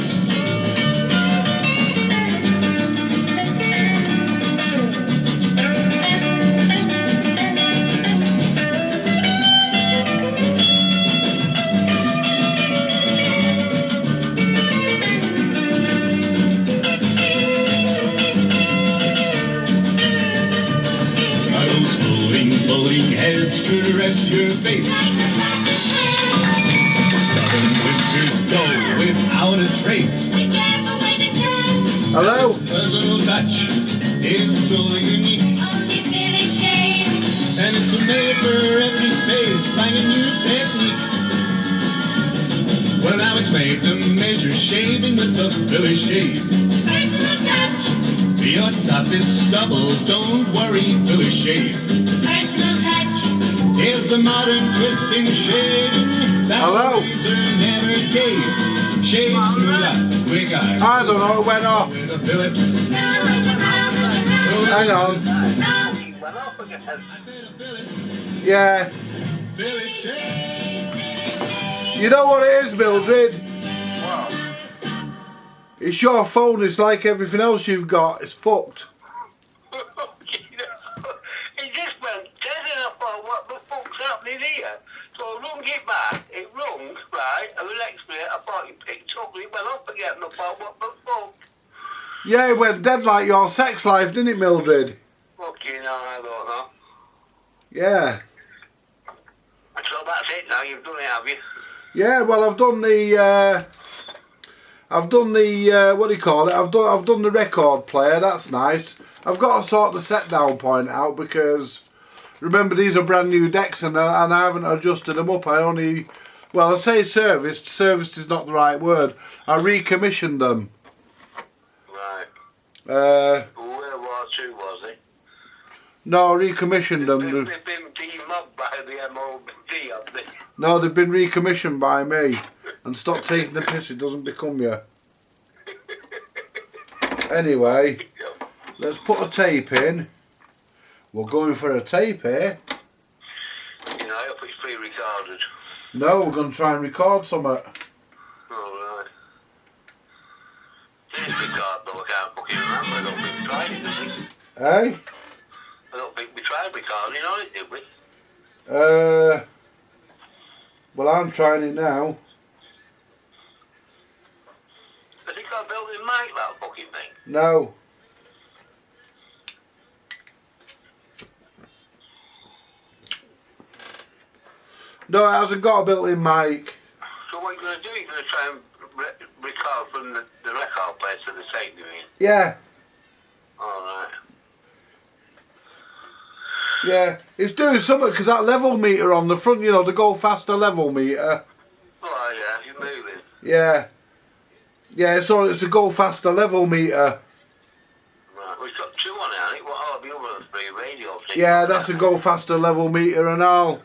Shadows floating heads caress your face. Stubborn whiskers go without a trace. Hello? Personal touch is so unique, and it's made for every face by a new technique. Well, now it's made to measure shaving with the Philly shave. Personal touch. Your toughest stubble, don't worry, Philly shave. Personal touch. Here's the modern twisting shaving that Hello? razor never gave. Shave smooth up, quick eye. I don't know, it went off. With a Phillips. Hang on. He went off again. Yeah. Philly shave. You know what it is, Mildred? Wow. It's your phone, it's like everything else you've got. It's fucked. It just went dead and I thought, what the fuck's happening here? So I rung it back, it rung, right, and the next minute I thought it picked up and it went up again and I thought, what the fuck? Yeah, it went dead like your sex life, didn't it, Mildred? Fucking hell, I don't know. Yeah. So that's it now, you've done it, have you? Yeah, well, I've done the what do you call it? I've done the record player. That's nice. I've got to sort the set down point out because remember these are brand new decks and I haven't adjusted them up. I say serviced. Serviced is not the right word. I recommissioned them. Right. Where World War II, was it? No, I recommissioned them. They've been demobbed by the MOD, have they? No, they've been recommissioned by me. And stop taking the piss, it doesn't become you. Anyway, let's put a tape in. We're going for a tape here. You know, I hope it's pre-recorded. No, we're going to try and record something. Alright. This record though, I can't fucking remember. I don't think we tried it, did we? Eh? I don't think we tried recording on it, did we? Well, I'm trying it now. Has it got a built-in mic, that fucking thing? No. No, it hasn't got a built-in mic. So what are you going to do? You're going to try and record from the record player to the tape, you mean? Yeah, Alright. yeah. It's doing something because that level meter on the front, you know, the go faster level meter. Oh yeah, you're moving. Yeah. Yeah, so it's a go faster level meter. Right, we've got two on it, hasn't it? What are the other three radio things? Yeah, that's a go faster level meter and all.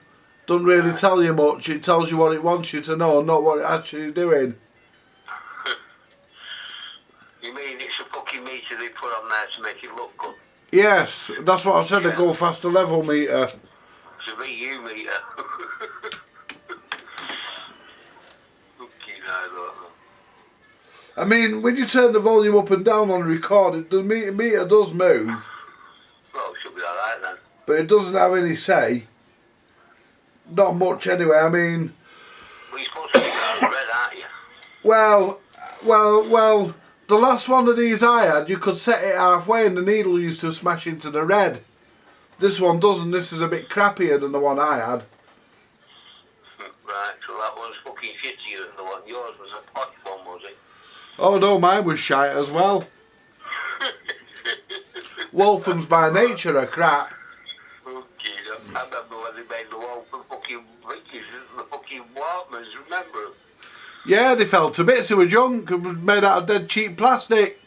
Doesn't really tell you much. It tells you what it wants you to know, not what it's actually doing. You mean it's a fucking meter they put on there to make it look good? Yes, that's what I said, a go faster level meter. It's a VU meter. Fucking hell, I don't know. I mean, when you turn the volume up and down on the record, the meter does move, Well, it should be alright then. but it doesn't have any say. Not much anyway, I mean, Well, you're supposed to be on red, aren't you? well, the last one of these I had, you could set it halfway and the needle used to smash into the red. This one doesn't, this is a bit crappier than the one I had. Right, so that one's fucking shittier than the one. Yours was a posh one, was it? Oh no, mine was shite as well. Walthams by nature are crap. Okay, I remember when they made the Waltham fucking Rickies, the fucking Waltmans, remember them? Yeah, they fell to bits, they were junk, it was made out of dead cheap plastic.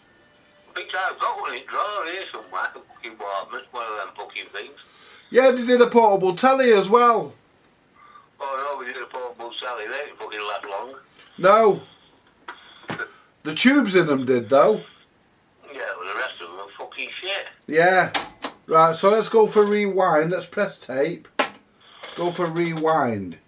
I think I've got one in the drawer here somewhere, the fucking Waltmans, one of them fucking things. Yeah, they did a portable telly as well. Oh no, we did a portable Sally, they didn't fucking last long. No. The tubes in them did though. Yeah, well the rest of them are fucking shit. Yeah. Right, so let's go for rewind. Let's press tape. Go for rewind.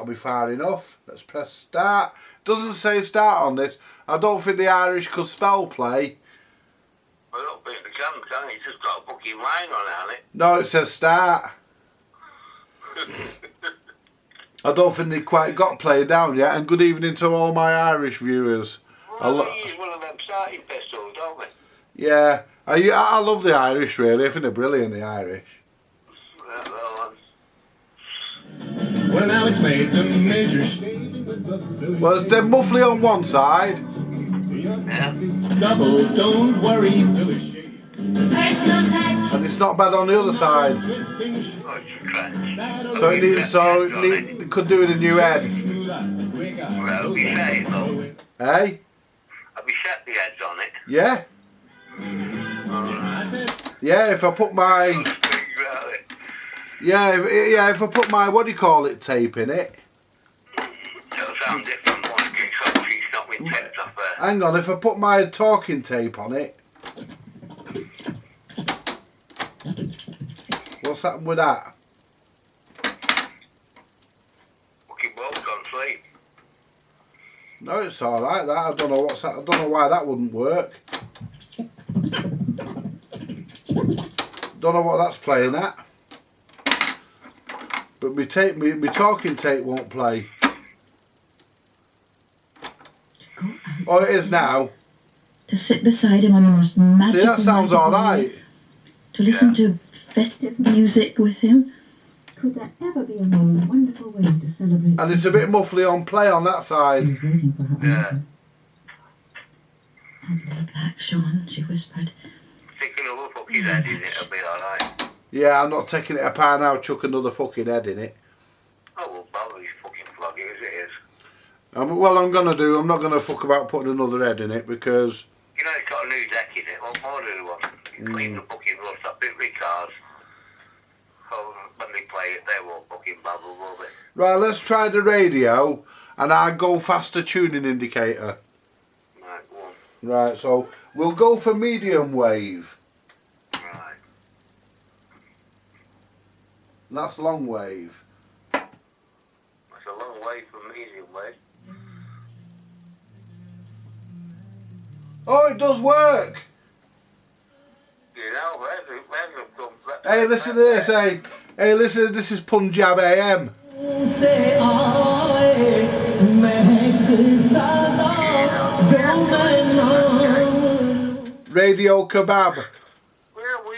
that'll be far enough. Let's press start. Doesn't say start on this. I don't think the Irish could spell play. I don't think they can it? It's just got a fucking line on it, hasn't it? No, it says start. I don't think they quite got play down yet. And good evening to all my Irish viewers. Well, they use one of them starting pistols, don't they? Yeah, I love the Irish really. I think they're brilliant, the Irish. Well, now it's made the major shade with the village. Well, it's dead muffly on one side. Yeah. Double, don't worry, village shade. Personal touch. And it's not bad on the other side. Oh, it's trash. So it could do with a new head. Well, I'll be set though. Hey? I'll be set the heads on it. Yeah? Alright. Yeah, if I put my... Yeah, if I put my, what do you call it, tape in it. It'll sound different when it gets up, she's not been taped off there. Hang on, if I put my talking tape on it. What's happened with that? Fucking boat's gone sleep. No, it's alright that. I don't know what's that. I don't know why that wouldn't work. Don't know what that's playing at. But my talking tape won't play. Oh, it is now. To sit beside him on the most magical See, that sounds night of the alright. year, to listen to festive music with him. Could there ever be a more wonderful way to celebrate? And it's a bit muffly on play on that She side. was waiting for her Yeah. answer. I'd like that, Sean, she whispered. Sticking another fucking head in it, it'll be alright. Yeah, I'm not taking it apart now, chuck another fucking head in it. Oh, well, bother his fucking flog it as it is. Well, I'm not gonna fuck about putting another head in it because... You know, it's got a new deck in it. What more do they want? You clean the fucking rust up, bit with cars. So when they play it, they won't fucking babble, will they? Right, let's try the radio and I'll go faster tuning indicator. Right, one. Right, so we'll go for medium wave. Right. And that's long wave. That's a long way from medium wave. Oh, it does work! You know, where's it come from? Hey, listen to this, hey. Hey, listen, this is Punjab AM. Radio Kebab. Yeah, we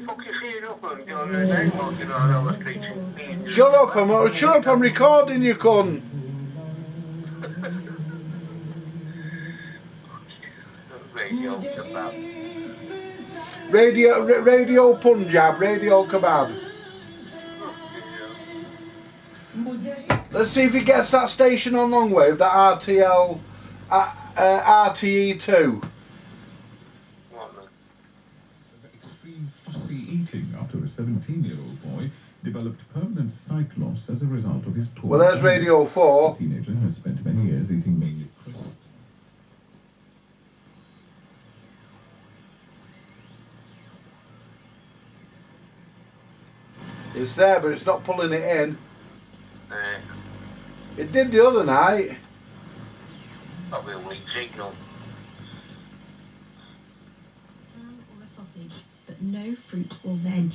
fucking see it up and doing the name walking on the streets. Shut up, I'm recording you, cunt. Radio kebab. Radio Punjab, Radio Kebab. Let's see if he gets that station on long wave, that RTE2. Extreme fussy eating after a 17-year-old boy developed permanent sight loss as a result of his poor Well, there's diet. Radio 4. The teenager has spent many years eating mainly crisps. It's there, but it's not pulling it in. Eh, It did the other night. probably a weak signal. Ham or a sausage, but no fruit or veg.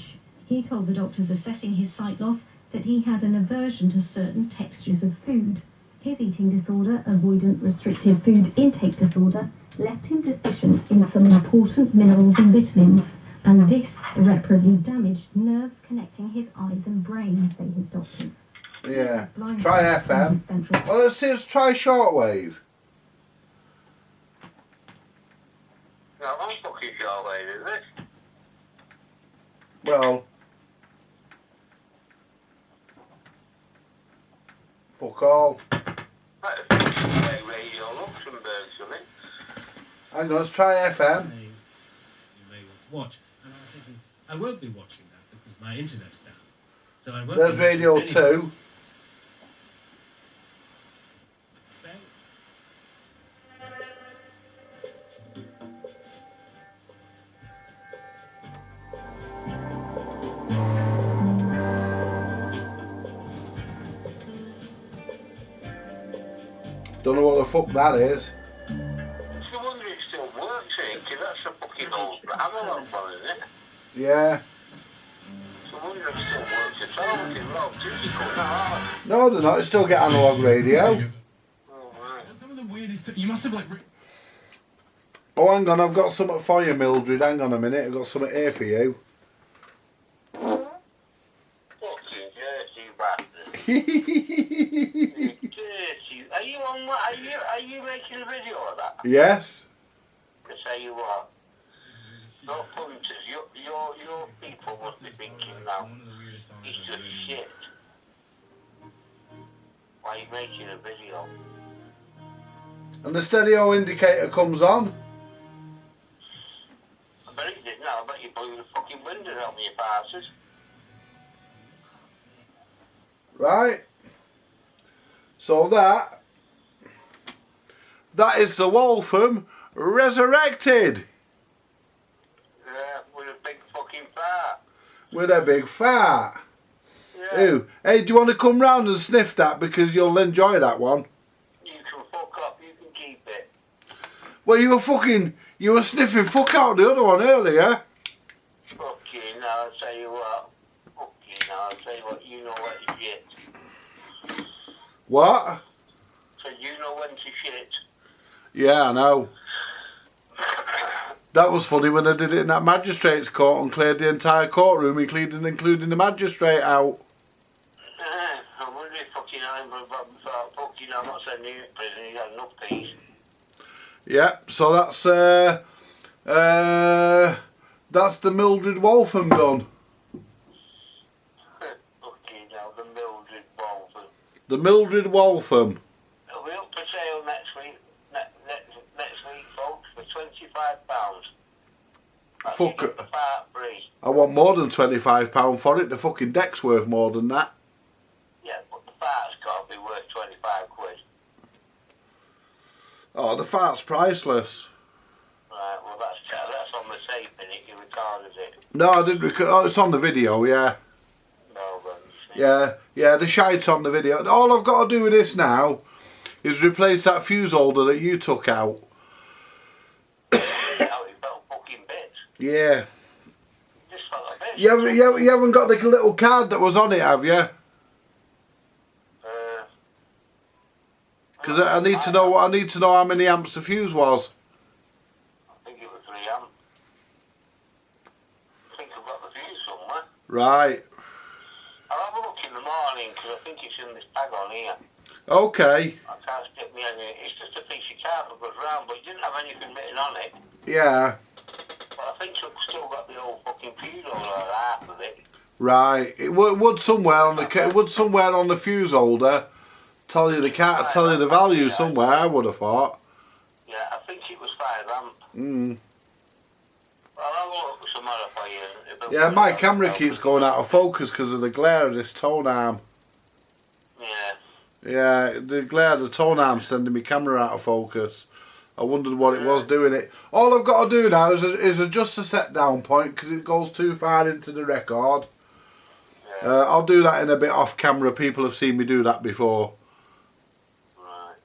He told the doctors assessing his sight loss that he had an aversion to certain textures of food. His eating disorder, avoidant restrictive food intake disorder, left him deficient in some important minerals and vitamins, and this irreparably damaged nerves connecting his eyes and brain, say his doctors. Yeah. Blind Try spots in FM. his central- Well, let's try shortwave. No, I'm fucking sure where it is. Well, fuck all. That's Radio Luxembourg, something. Hang on, let's try FM. You may watch, and I was thinking, I won't be watching that because my internet's down. So I won't There's be watching Radio any- 2. Don't know what the fuck that is. It's the wonder it still works, eh? Because that's a fucking old analog one, isn't it? Yeah. It's a wonder it still works at all. Because well, digital now. No, they're not. You still get analog radio. Oh, right. Some of the weirdest. You must have like. Oh, hang on. I've got something for you, Mildred. Hang on a minute. I've got something here for you. Fucking dirty bastard. Dirty. Are you on? Are you making a video of that? Yes. To tell you what, your punters, your people must be thinking now, it's just shit. Why are you making a video? And the stereo indicator comes on. I bet it did now. I bet you blew the fucking windows out with your passes. Right. So that is the Waltham resurrected. Yeah, with a big fucking fart. With a big fart. Yeah. Ooh. Hey, do you want to come round and sniff that because you'll enjoy that one? You can fuck up, you can keep it. Well, you were sniffing fuck out the other one earlier. Fucking, I'll tell you what. Fucking, I'll tell you what, you know what to shit. What? So you know when to shit. Yeah, I know. That was funny when I did it in that magistrate's court and cleared the entire courtroom, including the magistrate out. I wonder if fucking I'm fucking I'm not sending you to prison, you got enough peace. Yeah, so that's the Mildred Waltham done. Fucking hell, the Mildred Waltham. The Mildred Waltham. We're up for sale next week, next week, folks, for £25. That's Fuck you it. get the part free. I want more than £25 for it. The fucking deck's worth more than that. Yeah, but the part's got to be worth 25 quid. Oh, the fart's priceless. Right, well that's on the safe, innit? You recorded it. No, I didn't record. Oh, it's on the video, yeah. No, but Yeah, the shite's on the video. All I've got to do with this now is replace that fuse holder that you took out. how it felt fucking bits. Yeah. Just felt a bit. You haven't got the little card that was on it, have you? Because I need to know how many amps the fuse was. I think it was 3 amp. I think I've got the fuse somewhere. Right. I'll have a look in the morning because I think it's in this bag on here. Okay. I can't stick me in it. It's just a piece of cardboard goes round, but it didn't have anything written on it. Yeah. But I think I've still got the old fucking fuse holder, or half of it. Right. It would somewhere on the fuse holder tell you the value somewhere. I would have thought. Yeah, I think it was 5 amp. Mm. Well, I'll have a look tomorrow for you. Yeah, my camera keeps going out of focus because of the glare of this tone arm. Yeah. Yeah, the glare of the tone arm sending my camera out of focus. I wondered what it was doing it. All I've got to do now is adjust the set down point because it goes too far into the record. Yeah. I'll do that in a bit off camera. People have seen me do that before. Right.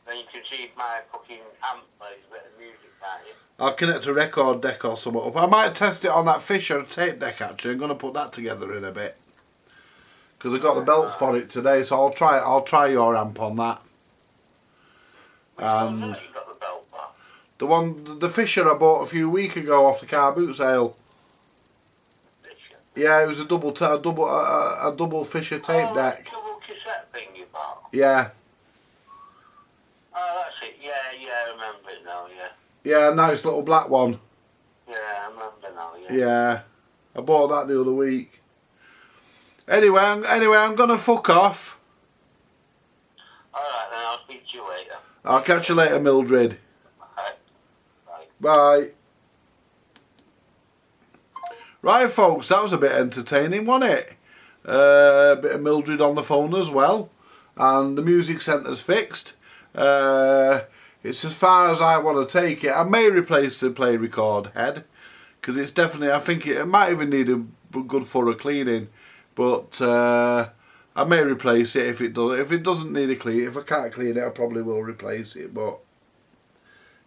Then you can see my fucking amp plays a bit of music, can't you? I'll connect a record deck or something up. I might test it on that Fisher tape deck actually. I'm going to put that together in a bit. Because I got the belts for it today, so I'll try your amp on that. And You got the belt for? the Fisher I bought a few weeks ago off the car boot sale. Fisher. Yeah, it was a double Fisher tape deck. Double cassette thing you bought? Yeah. Oh, that's it. Yeah, I remember it now, yeah. Yeah, a nice little black one. Yeah, I remember now, yeah. Yeah. I bought that the other week. Anyway, I'm gonna fuck off. Alright then, I'll speak to you later. I'll catch you later, Mildred. Alright. Bye. Bye. Right, folks, that was a bit entertaining, wasn't it? A bit of Mildred on the phone as well. And the music centre's fixed. It's as far as I want to take it. I may replace the play record head. Because it's definitely, I think it might even need a good thorough cleaning. But I may replace it if it does. If it doesn't need a clean, if I can't clean it, I probably will replace it. But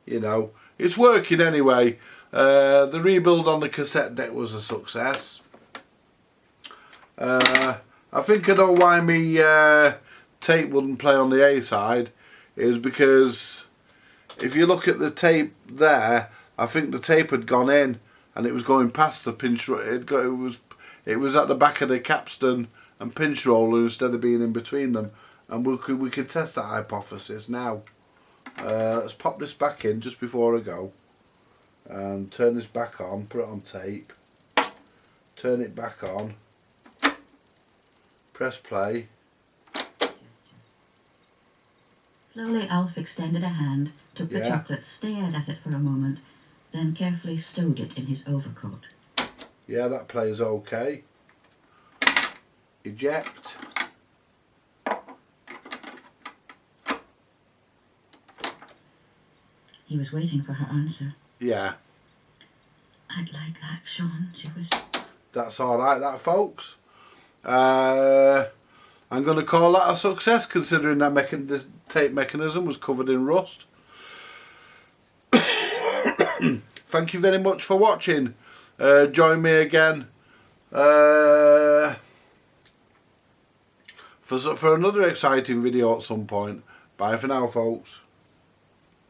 you know, it's working anyway. The rebuild on the cassette deck was a success. I think I know why me tape wouldn't play on the A side is because if you look at the tape there, I think the tape had gone in and it was going past the pinch. It was at the back of the capstan and pinch roller instead of being in between them, and we could test that hypothesis now. Let's pop this back in just before I go, and turn this back on. Put it on tape. Turn it back on. Press play. Slowly Alf extended a hand, took the chocolate, stared at it for a moment, then carefully stowed it in his overcoat. Yeah, that plays okay. Eject. He was waiting for her answer. Yeah. I'd like that, Sean, she whispered. That's alright, that, folks. I'm going to call that a success, considering that the tape mechanism was covered in rust. Thank you very much for watching. Join me again for another exciting video at some point. Bye for now, folks.